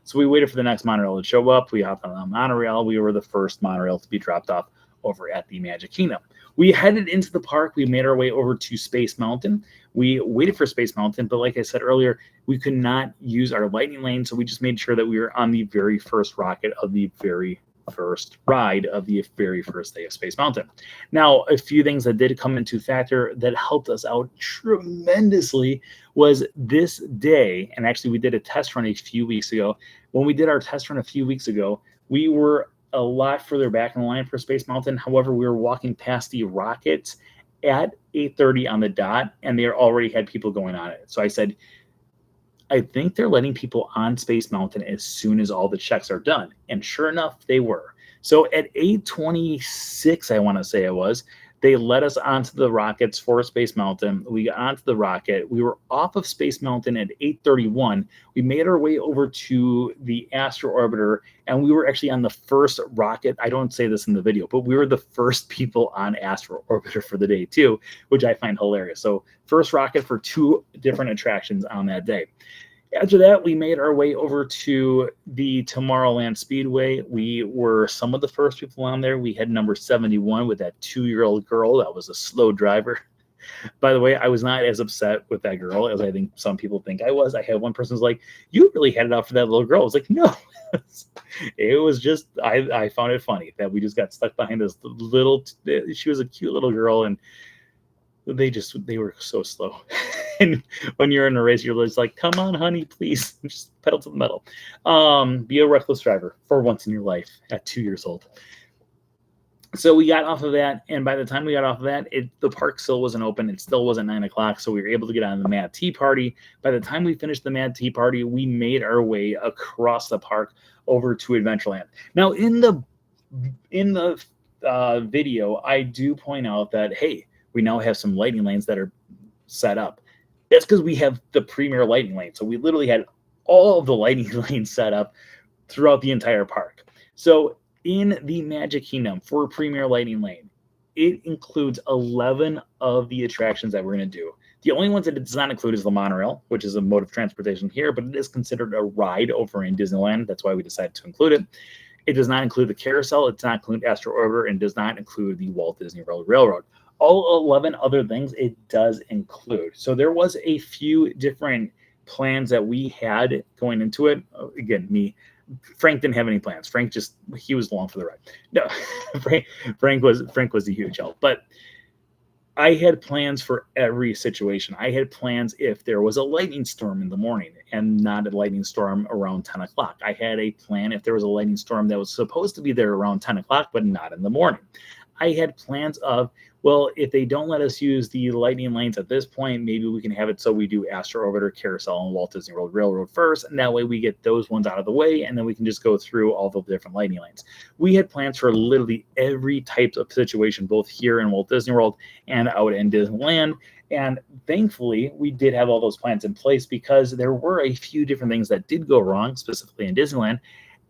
So we waited for the next monorail to show up. We hopped on the monorail. We were the first monorail to be dropped off over at the Magic Kingdom. We headed into the park. We made our way over to Space Mountain. We waited for Space Mountain, but like I said earlier, we could not use our lightning lane, so we just made sure that we were on the very first rocket of the very first ride of the very first day of Space Mountain. Now, a few things that did come into factor that helped us out tremendously was this day, and actually we did a test run a few weeks ago. When we did our test run a few weeks ago, we were a lot further back in the line for Space Mountain. However, we were walking past the rockets at 8:30 on the dot, and they already had people going on it. So I said, I think they're letting people on Space Mountain as soon as all the checks are done. And sure enough, they were. So at 8:26, I want to say it was, they let us onto the rockets for Space Mountain. We got onto the rocket. We were off of Space Mountain at 8:31. We made our way over to the Astro Orbiter, and we were actually on the first rocket. I don't say this in the video, but we were the first people on Astro Orbiter for the day too, which I find hilarious. So first rocket for 2 different attractions on that day. After that, we made our way over to the Tomorrowland Speedway. We were some of the first people on there. We had number 71 with that 2-year-old girl that was a slow driver. By the way, I was not as upset with that girl as I think some people think I was. I had one person who's like, "You really had it out for that little girl." I was like, "No." It was just I found it funny that we just got stuck behind this little. She was a cute little girl, and they were so slow. And when you're in a race, you're just like, "Come on, honey, please, just pedal to the metal." Be a reckless driver for once in your life at 2 years old. So we got off of that, and by the time we got off of that, the park still wasn't open. It still wasn't 9 o'clock, so we were able to get on the Mad Tea Party. By the time we finished the Mad Tea Party, we made our way across the park over to Adventureland. Now, in the video, I do point out that, hey, we now have some lighting lanes that are set up. That's because we have the premier lighting lane. So we literally had all of the lighting lanes set up throughout the entire park. So in the Magic Kingdom for Premier Lighting Lane, it includes 11 of the attractions that we're going to do. The only ones that it does not include is the monorail, which is a mode of transportation here, but it is considered a ride over in Disneyland. That's why we decided to include it. It does not include the carousel. It does not include Astro Orbiter, and does not include the Walt Disney World Railroad. All 11 other things it does include. So there was a few different plans that we had going into it. Again, Frank didn't have any plans. He was along for the ride. No, Frank was a huge help. But I had plans for every situation. I had plans if there was a lightning storm in the morning and not a lightning storm around 10 o'clock. I had a plan if there was a lightning storm that was supposed to be there around 10 o'clock, but not in the morning. I had plans of, well, if they don't let us use the lightning lanes at this point, maybe we can have it so we do Astro Orbiter, Carousel, and Walt Disney World Railroad first, and that way we get those ones out of the way, and then we can just go through all the different lightning lanes. We had plans for literally every type of situation, both here in Walt Disney World and out in Disneyland, and thankfully, we did have all those plans in place because there were a few different things that did go wrong, specifically in Disneyland,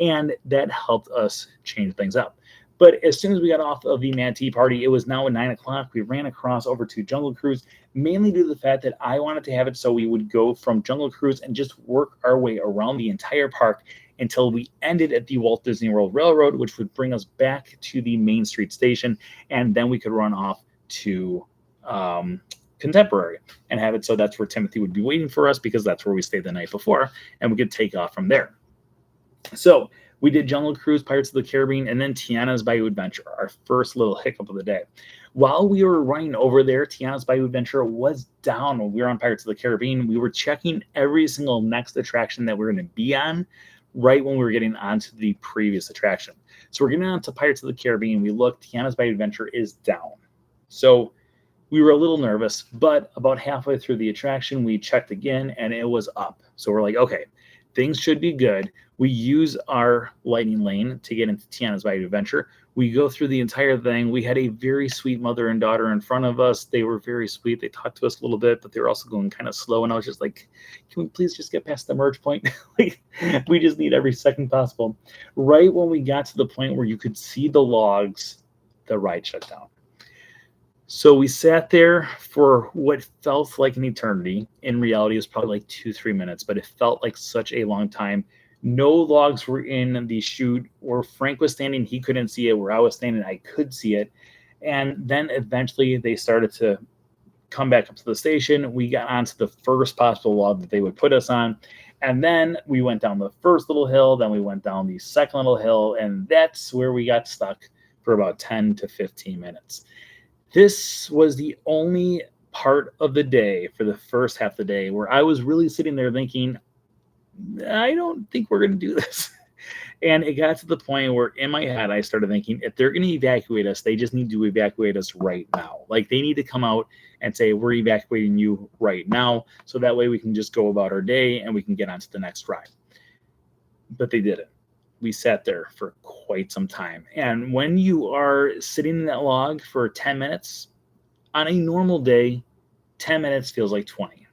and that helped us change things up. But as soon as we got off of the Mad Tea Party, it was now at 9 o'clock. We ran across over to Jungle Cruise, mainly due to the fact that I wanted to have it so we would go from Jungle Cruise and just work our way around the entire park until we ended at the Walt Disney World Railroad, which would bring us back to the Main Street station, and then we could run off to Contemporary and have it so that's where Timothy would be waiting for us, because that's where we stayed the night before, and we could take off from there. So we did Jungle Cruise, Pirates of the Caribbean, and then Tiana's Bayou Adventure, our first little hiccup of the day. While we were running over there, Tiana's Bayou Adventure was down when we were on Pirates of the Caribbean. We were checking every single next attraction that we were going to be on right when we were getting onto the previous attraction. So we're getting on to Pirates of the Caribbean. We looked, Tiana's Bayou Adventure is down. So we were a little nervous, but about halfway through the attraction, we checked again, and it was up. So we're like, okay, things should be good. We use our lightning lane to get into Tiana's Bayou Adventure. We go through the entire thing. We had a very sweet mother and daughter in front of us. They were very sweet. They talked to us a little bit, but they were also going kind of slow. And I was just like, can we please just get past the merge point? Like, we just need every second possible. Right when we got to the point where you could see the logs, the ride shut down. So we sat there for what felt like an eternity. In reality, it was probably like 2-3 minutes, but it felt like such a long time. No logs were in the chute. Where Frank was standing, he couldn't see it. Where I was standing, I could see it. And then eventually they started to come back up to the station. We got onto the first possible log that they would put us on. And then we went down the first little hill. Then we went down the second little hill. And that's where we got stuck for about 10 to 15 minutes. This was the only part of the day, for the first half of the day, where I was really sitting there thinking, I don't think we're going to do this. And it got to the point where in my head, I started thinking, if they're going to evacuate us, they just need to evacuate us right now. Like, they need to come out and say, we're evacuating you right now. So that way we can just go about our day and we can get on to the next ride. But they didn't. We sat there for quite some time. And when you are sitting in that log for 10 minutes, on a normal day, 10 minutes feels like 20.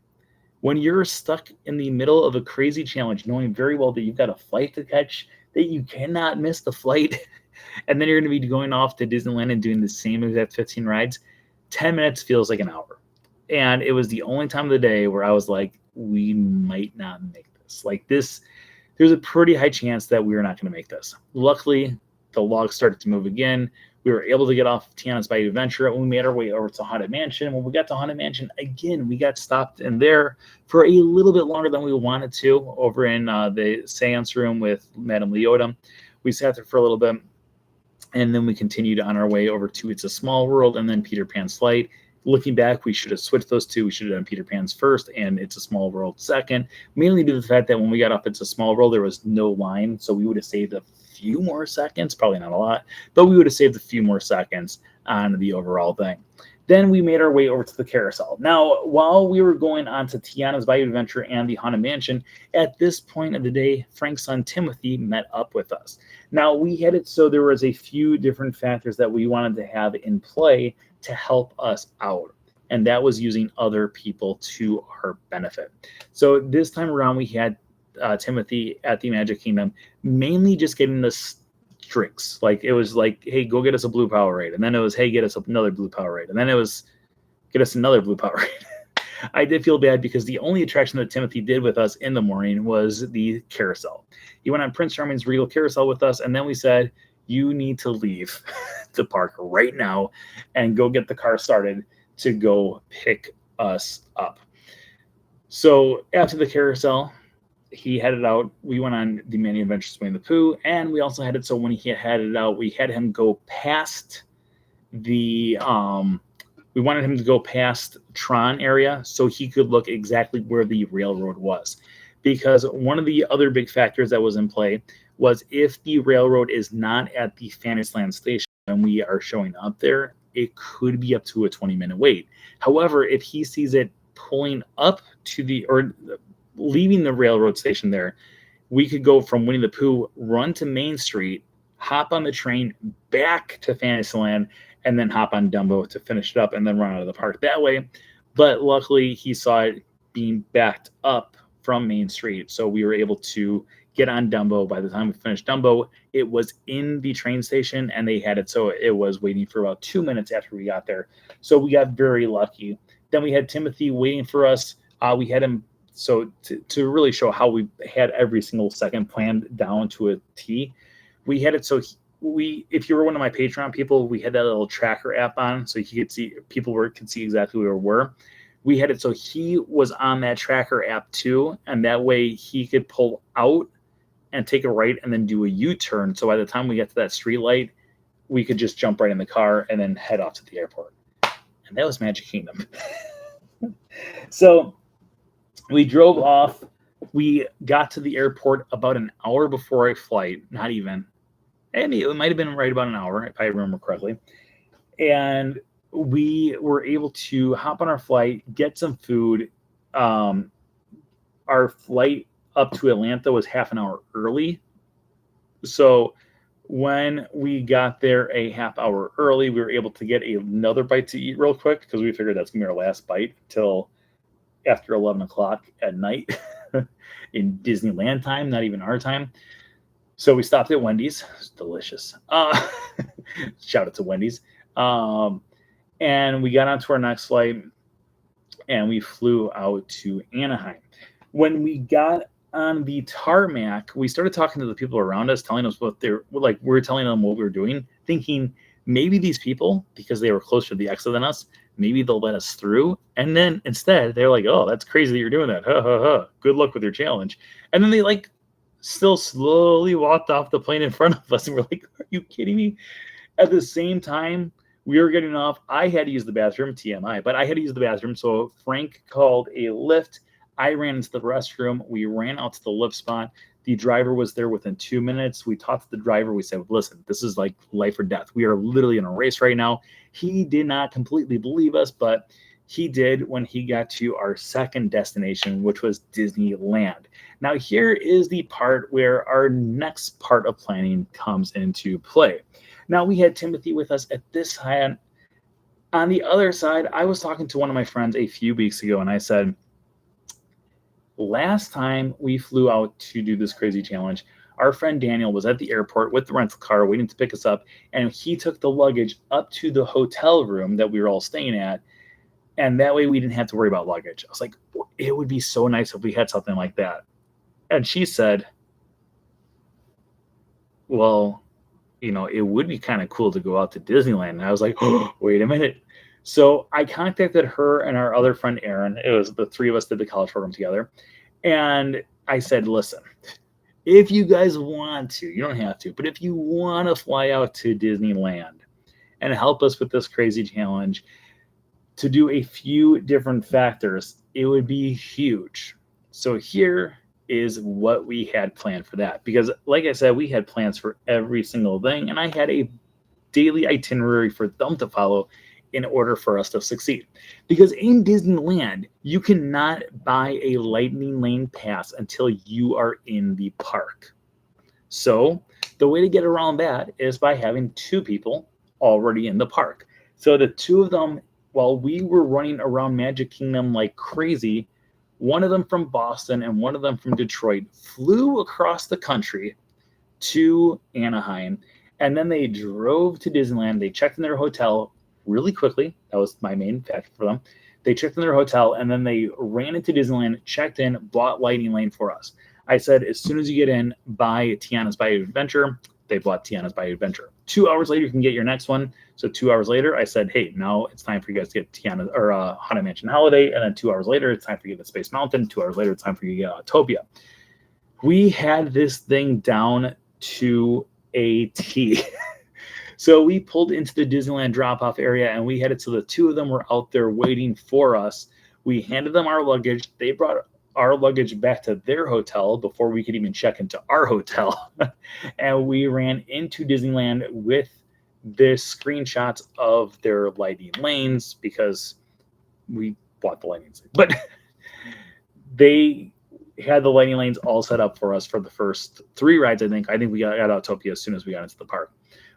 When you're stuck in the middle of a crazy challenge, knowing very well that you've got a flight to catch, that you cannot miss the flight, and then you're going to be going off to Disneyland and doing the same exact 15 rides, 10 minutes feels like an hour. And it was the only time of the day where I was like, we might not make this. this. Like this, there's a pretty high chance that we were not going to make this. Luckily, the log started to move again. We were able to get off Tiana's Bayou Adventure, and we made our way over to Haunted Mansion. When we got to Haunted Mansion, again, we got stopped in there for a little bit longer than we wanted to, over in the seance room with Madame Leota. We sat there for a little bit, and then we continued on our way over to It's a Small World and then Peter Pan's Flight. Looking back, we should have switched those two. We should have done Peter Pan's first and It's a Small World second, mainly due to the fact that when we got off It's a Small World, there was no line, so we would have saved a few more seconds, probably not a lot, but we would have saved a few more seconds on the overall thing. Then we made our way over to the carousel. Now, while we were going on to Tiana's Bayou Adventure and the Haunted Mansion, at this point of the day, Frank's son Timothy met up with us. Now, we had it so there was a few different factors that we wanted to have in play to help us out, and that was using other people to our benefit. So this time around, we had Timothy at the Magic Kingdom, mainly just getting us drinks. Like it was like, hey, go get us a blue Powerade, and then it was, hey, get us another blue Powerade, and then it was, get us another blue Powerade. I did feel bad because the only attraction that Timothy did with us in the morning was the carousel. He went on Prince Charming's Regal Carousel with us, and then we said, you need to leave the park right now and go get the car started to go pick us up. So after the carousel, he headed out. We went on the Many Adventures of Winnie the Pooh, and we also had it so when he headed out, we had him go past the we wanted him to go past Tron area so he could look exactly where the railroad was. Because one of the other big factors that was in play was if the railroad is not at the Fantasyland station and we are showing up there, it could be up to a 20-minute wait. However, if he sees it pulling up to the, or leaving the railroad station there, we could go from Winnie the Pooh, run to Main Street, hop on the train back to Fantasyland, and then hop on Dumbo to finish it up and then run out of the park that way. But luckily, he saw it being backed up from Main Street, so we were able to get on Dumbo. By the time we finished Dumbo, it was in the train station, and they had it so it was waiting for about 2 minutes after we got there. So we got very lucky. Then we had Timothy waiting for us. We had him, so to really show how we had every single second planned down to a T, we had it so if you were one of my Patreon people, we had that little tracker app on so he could see, could see exactly where we were. We had it so he was on that tracker app too, and that way he could pull out and take a right and then do a U-turn. So by the time we get to that street light, we could just jump right in the car and then head off to the airport. And that was Magic Kingdom. So we drove off. We got to the airport about an hour before our flight, not even. And it might have been right about an hour, if I remember correctly. And we were able to hop on our flight, get some food. Our flight up to Atlanta was half an hour early. So when we got there a half hour early, we were able to get another bite to eat real quick because we figured that's going to be our last bite till after 11 o'clock at night in Disneyland time, not even our time. So we stopped at Wendy's. It's delicious. Shout out to Wendy's. And we got onto our next flight, and we flew out to Anaheim. When we got on the tarmac, we started talking to the people around us, telling us what they're like. We were telling them what we were doing, thinking maybe these people, because they were closer to the exit than us, maybe they'll let us through. And then instead, they're like, "Oh, that's crazy that you're doing that. Ha ha ha. Good luck with your challenge." And then they still slowly walked off the plane in front of us, and we're like, "Are you kidding me?" At the same time, we were getting off. I had to use the bathroom, TMI, but I had to use the bathroom. So Frank called a Lyft. I ran into the restroom. We ran out to the Lyft spot. The driver was there within 2 minutes. We talked to the driver. We said, "Listen, this is like life or death. We are literally in a race right now." He did not completely believe us, but he did when he got to our second destination, which was Disneyland. Now, here is the part where our next part of planning comes into play. Now, we had Timothy with us at this time. On the other side, I was talking to one of my friends a few weeks ago, and I said, last time we flew out to do this crazy challenge, our friend Daniel was at the airport with the rental car waiting to pick us up, and he took the luggage up to the hotel room that we were all staying at, and that way we didn't have to worry about luggage. I was like, it would be so nice if we had something like that. And she said, well, it would be kind of cool to go out to Disneyland. And I was like, oh, wait a minute. So I contacted her and our other friend, Aaron. It was the three of us did the college program together. And I said, listen, if you guys want to, you don't have to, but if you want to fly out to Disneyland and help us with this crazy challenge to do a few different factors, it would be huge. So here is what we had planned for that. Because like I said, we had plans for every single thing, and I had a daily itinerary for them to follow in order for us to succeed. Because in Disneyland, you cannot buy a lightning lane pass until you are in the park. So the way to get around that is by having two people already in the park. So the two of them, while we were running around Magic Kingdom like crazy, one of them from Boston and one of them from Detroit flew across the country to Anaheim, and then they drove to Disneyland. They checked in their hotel really quickly. That was my main factor for them. They checked in their hotel, and then they ran into Disneyland, checked in, bought Lightning Lane for us. I said, as soon as you get in, buy Tiana's Bayou Adventure. They bought Tiana's Bayou Adventure. 2 hours later, you can get your next one. So 2 hours later, I said, hey, now it's time for you guys to get Tiana or Haunted Mansion Holiday. And then 2 hours later, it's time for you to get Space Mountain. 2 hours later, it's time for you to get Autopia. We had this thing down to a T. So we pulled into the Disneyland drop-off area, and we had it so the two of them were out there waiting for us. We handed them our luggage. They brought our luggage back to their hotel before we could even check into our hotel. And we ran into Disneyland with the screenshots of their lightning lanes because we bought the lightning lanes. But they had the lightning lanes all set up for us for the first 3 rides, I think. I think we got Autopia as soon as we got into the park.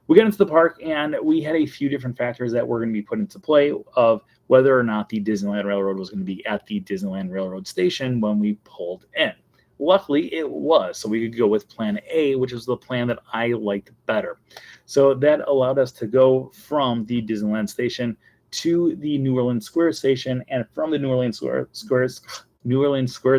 We got into the park, and we had a few different factors that were going to be put into play of whether or not the Disneyland Railroad was going to be at the Disneyland Railroad station when we pulled in. Luckily, it was, so we could go with Plan A, which was the plan that I liked better. So that allowed us to go from the Disneyland station to the New Orleans Square station, and from the New Orleans Square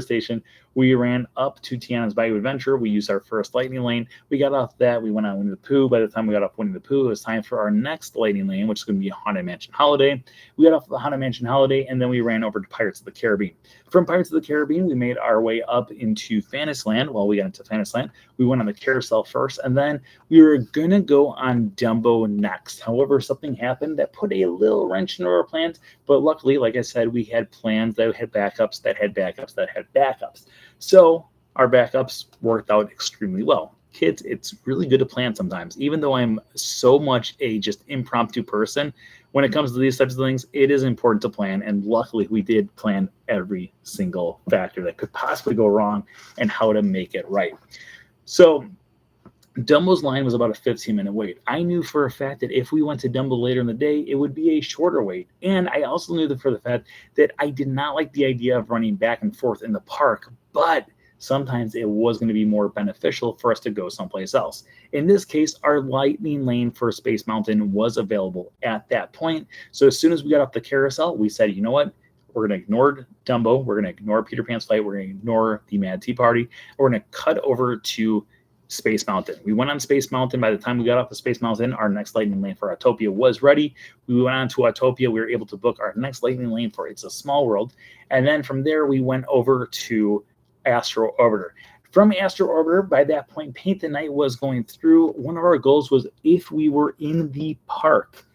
station, we ran up to Tiana's Bayou Adventure. We used our first lightning lane. We got off that. We went on Winnie the Pooh. By the time we got off Winnie the Pooh, it was time for our next lightning lane, which is going to be Haunted Mansion Holiday. We got off the Haunted Mansion Holiday, and then we ran over to Pirates of the Caribbean. From Pirates of the Caribbean, we made our way up into Fantasyland. Well, we got into Fantasyland. We went on the carousel first, and then we were going to go on Dumbo next. However, something happened that put a little wrench into our plans, but luckily, like I said, we had plans that had backups, that had backups, that had backups. So our backups worked out extremely well. Kids, it's really good to plan sometimes. Even though I'm so much a just impromptu person, when it comes to these types of things, it is important to plan. And luckily, we did plan every single factor that could possibly go wrong and how to make it right. So Dumbo's line was about a 15-minute wait. I knew for a fact that if we went to Dumbo later in the day, it would be a shorter wait. And I also knew that for the fact that I did not like the idea of running back and forth in the park, but sometimes it was going to be more beneficial for us to go someplace else. In this case, our lightning lane for Space Mountain was available at that point. So as soon as we got off the carousel, we said, you know what? We're going to ignore Dumbo. We're going to ignore Peter Pan's flight. We're going to ignore the Mad Tea Party. We're going to cut over to Space Mountain. We went on Space Mountain. By the time we got off of Space Mountain, our next lightning lane for Autopia was ready. We went on to Autopia. We were able to book our next lightning lane for It's a Small World. And then from there, we went over to Astro Orbiter. From Astro Orbiter, by that point, Paint the Night was going through. One of our goals was if we were in the park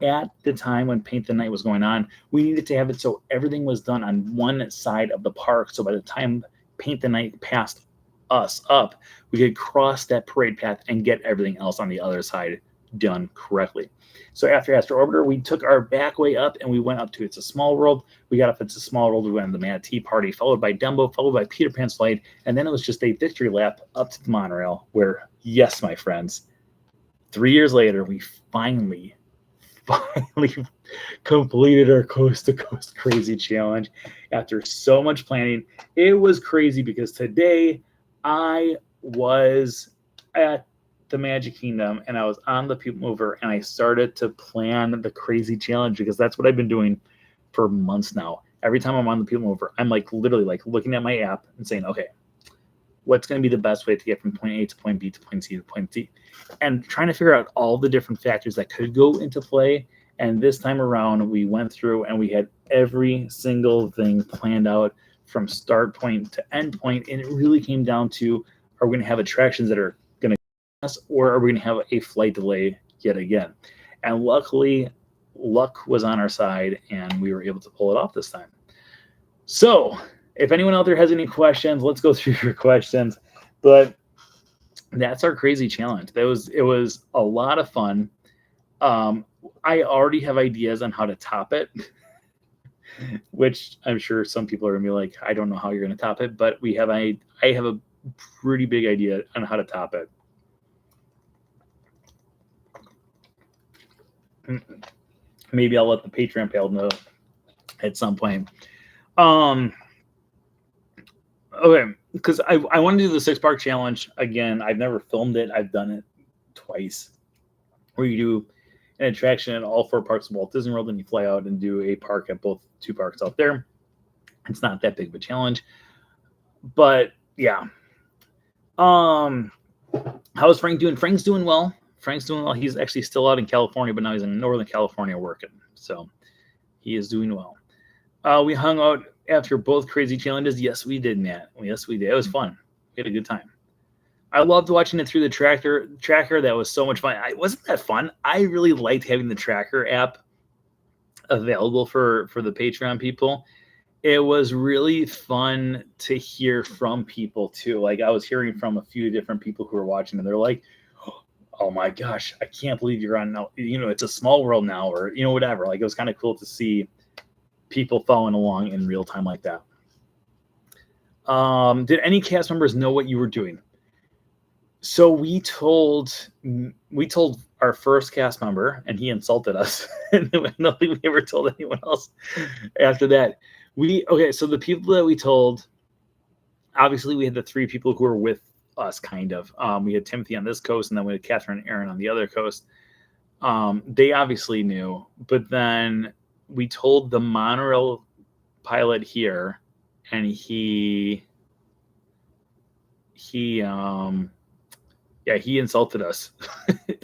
at the time when Paint the Night was going on, we needed to have it so everything was done on one side of the park. So by the time Paint the Night passed us up, we could cross that parade path and get everything else on the other side done correctly. So after Astro Orbiter, we took our back way up and we went up to It's a Small World. We got up It's a Small World. We went on the Mad Tea Party, followed by Dumbo, followed by Peter Pan's flight, and then it was just a victory lap up to the monorail where, yes, my friends, 3 years later, we finally completed our coast-to-coast crazy challenge after so much planning. It was crazy because today I was at the Magic Kingdom and I was on the People Mover and I started to plan the crazy challenge because that's what I've been doing for months now. Every time I'm on the People Mover, I'm like literally like looking at my app and saying, okay, what's going to be the best way to get from point A to point B to point C to point D, and trying to figure out all the different factors that could go into play. And this time around, we went through and we had every single thing planned out from start point to end point, and it really came down to, are we going to have attractions that are going to us, or are we going to have a flight delay yet again? And luckily, luck was on our side, and we were able to pull it off this time. So if anyone out there has any questions, let's go through your questions. But that's our crazy challenge. It was a lot of fun. I already have ideas on how to top it, which I'm sure some people are gonna be like, I don't know how you're gonna top it, but I have a pretty big idea on how to top it. Maybe I'll let the Patreon pal know at some point. Okay, because I want to do the 6-park challenge again. I've never filmed it. I've done it twice, where you do an attraction at all 4 parks of Walt Disney World, and you fly out and do a park at both 2 parks out there. It's not that big of a challenge, but yeah. How's Frank doing? Frank's doing well. He's actually still out in California, but now he's in Northern California working, so he is doing well. We hung out after both crazy challenges. Yes, we did, Matt. Yes, we did. It was fun. We had a good time. I loved watching it through the tracker. That was so much fun. Wasn't that fun? I really liked having the tracker app available for the Patreon people. It was really fun to hear from people too. Like, I was hearing from a few different people who were watching, and they're like, oh my gosh, I can't believe you're on now. It's a small world now, or whatever. Like, it was kind of cool to see people following along in real time like that. Did any cast members know what you were doing? So we told our first cast member, and he insulted us. And nothing we ever told anyone else after that. So the people that we told, obviously we had the 3 people who were with us, kind of. We had Timothy on this coast, and then we had Catherine and Aaron on the other coast. They obviously knew, but then we told the monorail pilot here, and he insulted us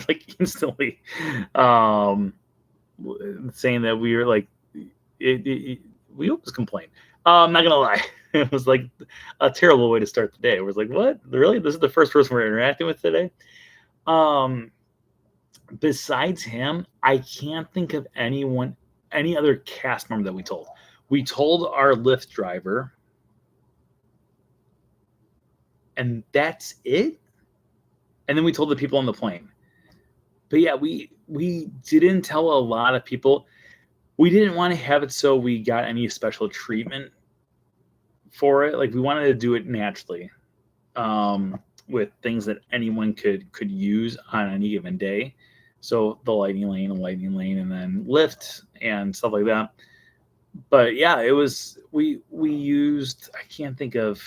like instantly, saying that we were like, we always complain. I'm not gonna lie. It was like a terrible way to start the day. It was like, what? Really? This is the first person we're interacting with today? Besides him, I can't think of any other cast member that we told. We told our Lyft driver, and that's it. And then we told the people on the plane. But yeah, we didn't tell a lot of people. We didn't want to have it so we got any special treatment for it. Like, we wanted to do it naturally, with things that anyone could use on any given day. So the lightning lane, and then Lyft and stuff like that. But yeah, it was, we used, I can't think of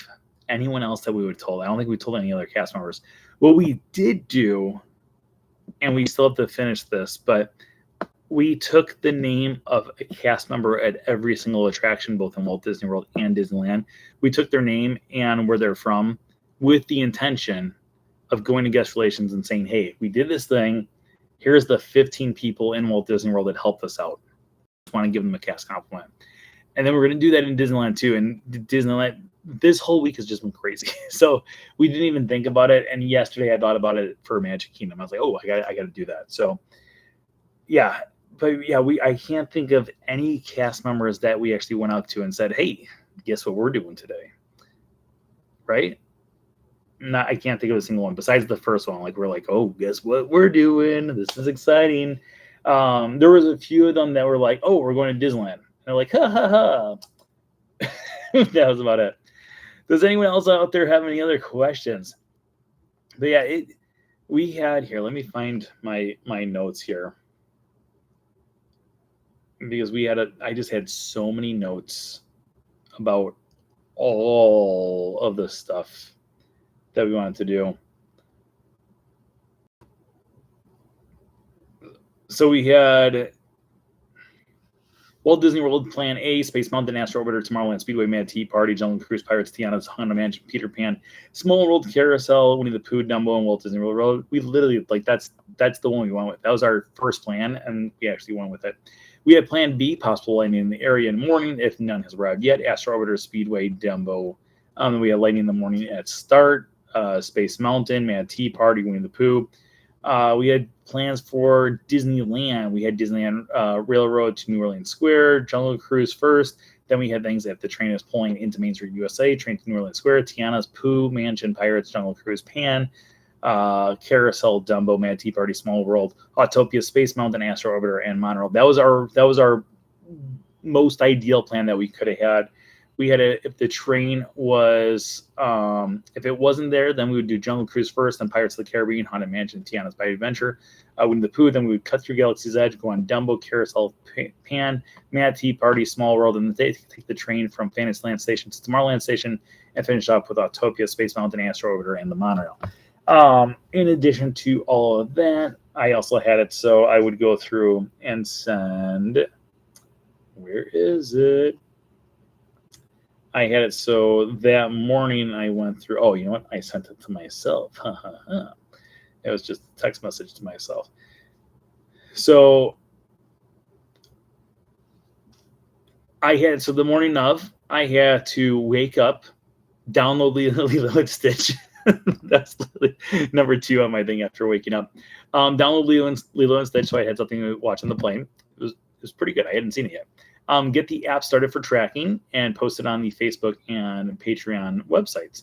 anyone else that we would have told. I don't think we told any other cast members. What we did do, and we still have to finish this, but we took the name of a cast member at every single attraction, both in Walt Disney World and Disneyland. We took their name and where they're from, with the intention of going to guest relations and saying, hey, we did this thing. Here's the 15 people in Walt Disney World that helped us out. Just want to give them a cast compliment. And then we're going to do that in Disneyland too. And Disneyland, this whole week has just been crazy. So we didn't even think about it. And yesterday I thought about it for Magic Kingdom. I was like, oh, I got to do that. So yeah. But yeah, I can't think of any cast members that we actually went out to and said, hey, guess what we're doing today? Right? I can't think of a single one besides the first one. Like, we're like, oh, guess what we're doing? This is exciting. There was a few of them that were like, oh, we're going to Disneyland. And they're like, ha, ha, ha. That was about it. Does anyone else out there have any other questions? But yeah, we had here. Let me find my notes here, because I just had so many notes about all of the stuff that we wanted to do. So we had Walt Disney World Plan A, Space Mountain, Astro Orbiter, Tomorrowland, Speedway, Mad Tea Party, Jungle Cruise, Pirates, Tiana's, Haunted Mansion, Peter Pan, Small World, Carousel, Winnie the Pooh, Dumbo, and Walt Disney World Road. We literally, like, that's the one we went with. That was our first plan, and we actually went with it. We had Plan B, possible lightning in the area in the morning, if none has arrived yet. Astro Orbiter, Speedway, Dumbo. We had lightning in the morning at start. Space Mountain, Mad Tea Party, Winnie the Pooh. We had plans for Disneyland. We had Disneyland Railroad to New Orleans Square, Jungle Cruise first. Then we had things that the train is pulling into Main Street, USA, train to New Orleans Square, Tiana's, Pooh, Mansion, Pirates, Jungle Cruise, Pan, Carousel, Dumbo, Mad Tea Party, Small World, Autopia, Space Mountain, Astro Orbiter, and Monorail. That was our most ideal plan that we could have had. We had if the train was, if it wasn't there, then we would do Jungle Cruise first, then Pirates of the Caribbean, Haunted Mansion, Tiana's By Adventure, Winnie the Pooh, then we would cut through Galaxy's Edge, go on Dumbo, Carousel, Pan, Mad Tea Party, Small World, and then take the train from Fantasyland Station to Tomorrowland Station and finish up with Autopia, Space Mountain, Astro Orbiter, and the Monorail. In addition to all of that, I also had it so I would go through and send, where is it? I had it so that morning I went through, oh, you know what? I sent it to myself. It was just a text message to myself. So the morning of, I had to wake up, download Lilo and Stitch. That's number 2 on my thing after waking up. Download Lilo and Stitch so I had something to watch on the plane. It was pretty good. I hadn't seen it yet. Get the app started for tracking and post it on the Facebook and Patreon websites.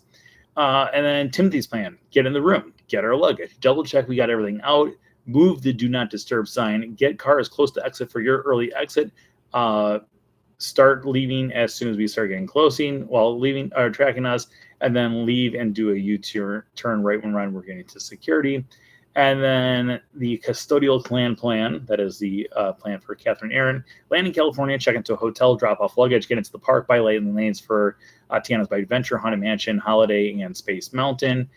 And then Timothy's plan, get in the room, get our luggage, double check we got everything out, move the do not disturb sign, get cars close to exit for your early exit, start leaving as soon as we start getting closing while leaving or tracking us, and then leave and do a U-turn right when we're getting to security. And then the custodial plan, that is the plan for Catherine Aaron, land in California, check into a hotel, drop off luggage, get into the park, buy light in the lanes for Tiana's By Adventure, Haunted Mansion, Holiday, and Space Mountain.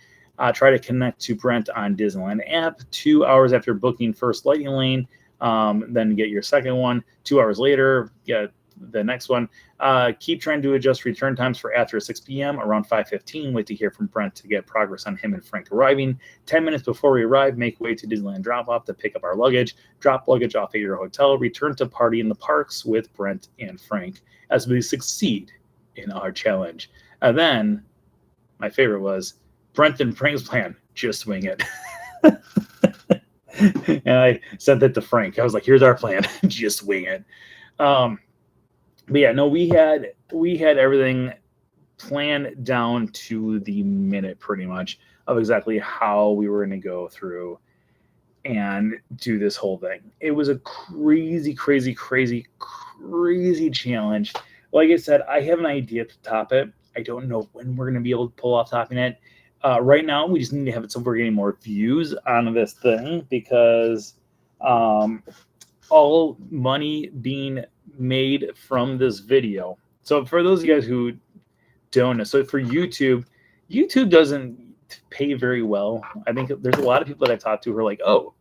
Try to connect to Brent on Disneyland app 2 hours after booking first lightning lane, then get your second one. 2 hours later, get the next one. Keep trying to adjust return times for after 6 p.m. around 5:15. Wait to hear from Brent to get progress on him and Frank arriving. 10 minutes before we arrive, make way to Disneyland drop-off to pick up our luggage. Drop luggage off at your hotel. Return to party in the parks with Brent and Frank as we succeed in our challenge. And then, my favorite was Brent and Frank's plan. Just wing it. And I sent that to Frank. I was like, here's our plan. Just wing it. But yeah, no, we had everything planned down to the minute pretty much of exactly how we were going to go through and do this whole thing. It was a crazy challenge. Like I said, I have an idea to top it. I don't know when we're going to be able to pull off topping it. Right now, we just need to have it so we're getting more views on this thing because all money being made from this video. So for those of you guys who don't know, so for YouTube doesn't pay very well. I think there's a lot of people that I talked to who are like, oh,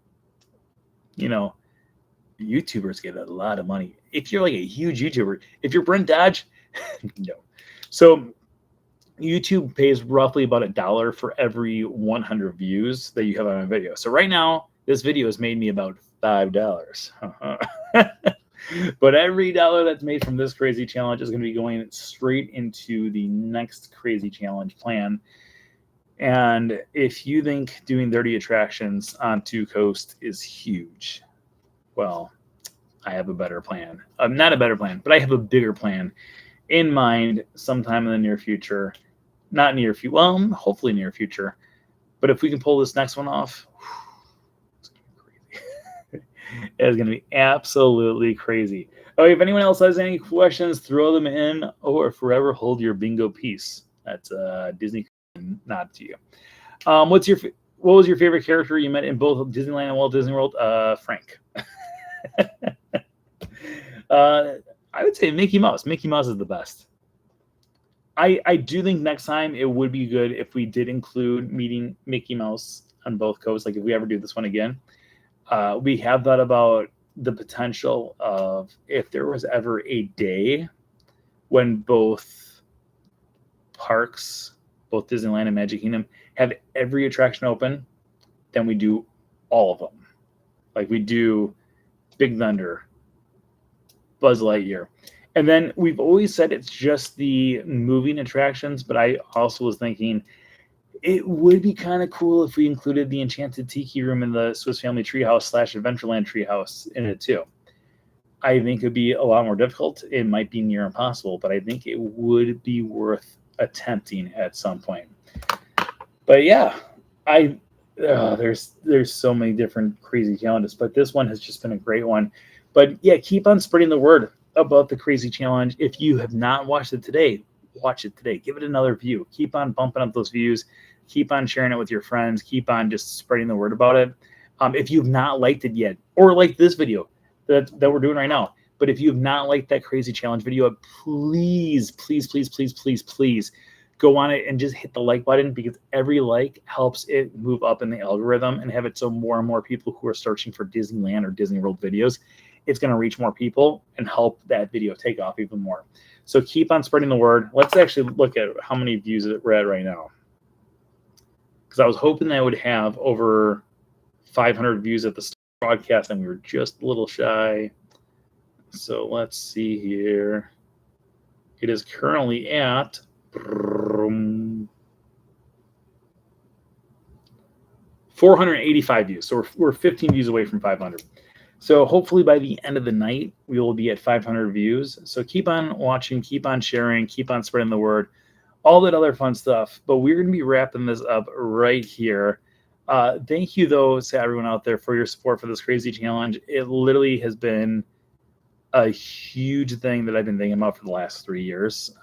you know, YouTubers get a lot of money. If you're like a huge YouTuber, if you're Brent Dodge, no. So YouTube pays roughly about $1 for every 100 views that you have on a video. So right now, this video has made me about $5. But every dollar that's made from this crazy challenge is going to be going straight into the next crazy challenge plan. And if you think doing 30 attractions on 2 coasts is huge, well, I have a better plan. Not a better plan, but I have a bigger plan in mind sometime in the near future. Not near future, well, hopefully near future. But if we can pull this next one off, it's going to be crazy. It's going to be absolutely crazy. Okay, if anyone else has any questions, throw them in or forever hold your bingo piece. That's Disney nod to you. What was your favorite character you met in both Disneyland and Walt Disney World? Frank. I would say Mickey Mouse. Mickey Mouse is the best. I do think next time it would be good if we did include meeting Mickey Mouse on both coasts. Like if we ever do this one again, we have thought about the potential of if there was ever a day when both parks, both Disneyland and Magic Kingdom, have every attraction open, then we do all of them. Like we do Big Thunder, Buzz Lightyear. And then we've always said it's just the moving attractions, but I also was thinking it would be kind of cool if we included the Enchanted Tiki Room in the Swiss Family Treehouse / Adventureland Treehouse in it too. I think it'd be a lot more difficult. It might be near impossible, but I think it would be worth attempting at some point. But yeah, there's so many different crazy challenges, but this one has just been a great one. But yeah, keep on spreading the word about the crazy challenge. If you have not watched it today, watch it today. Give it another view. Keep on bumping up those views. Keep on sharing it with your friends. Keep on just spreading the word about it. If you've not liked it yet, or like this video that we're doing right now, but if you have not liked that crazy challenge video, please go on it and just hit the like button, because every like helps it move up in the algorithm and have it so more and more people who are searching for Disneyland or Disney World videos, it's going to reach more people and help that video take off even more. So keep on spreading the word. Let's actually look at how many views we're at right now, because I was hoping that I would have over 500 views at the broadcast, and we were just a little shy. So let's see here. It is currently at 485 views. So we're 15 views away from 500. So hopefully by the end of the night, we will be at 500 views. So keep on watching, keep on sharing, keep on spreading the word, all that other fun stuff. But we're going to be wrapping this up right here. Thank you, though, to everyone out there for your support for this crazy challenge. It literally has been a huge thing that I've been thinking about for the last 3 years.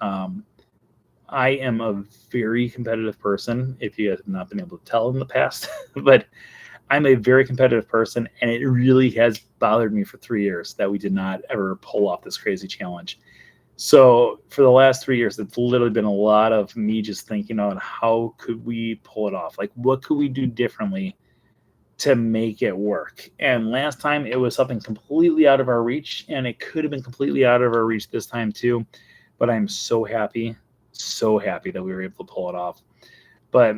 I am a very competitive person, if you have not been able to tell in the past, but I'm a very competitive person, and it really has bothered me for 3 years that we did not ever pull off this crazy challenge. So for the last 3 years, it's literally been a lot of me just thinking on how could we pull it off? Like, what could we do differently to make it work? And last time it was something completely out of our reach, and it could have been completely out of our reach this time too. But I'm so happy that we were able to pull it off. But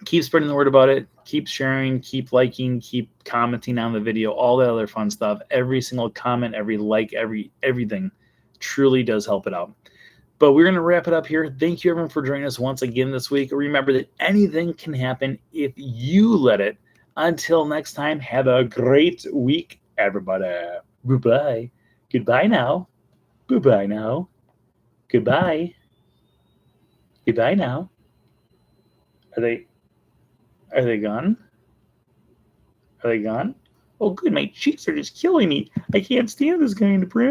keep spreading the word about it. Keep sharing, keep liking, keep commenting on the video, all that other fun stuff. Every single comment, every like, everything truly does help it out. But we're going to wrap it up here. Thank you, everyone, for joining us once again this week. Remember that anything can happen if you let it. Until next time, have a great week, everybody. Goodbye. Goodbye now. Goodbye now. Goodbye. Goodbye now. Are they gone? Are they gone? Oh, good. My cheeks are just killing me. I can't stand this kind of print.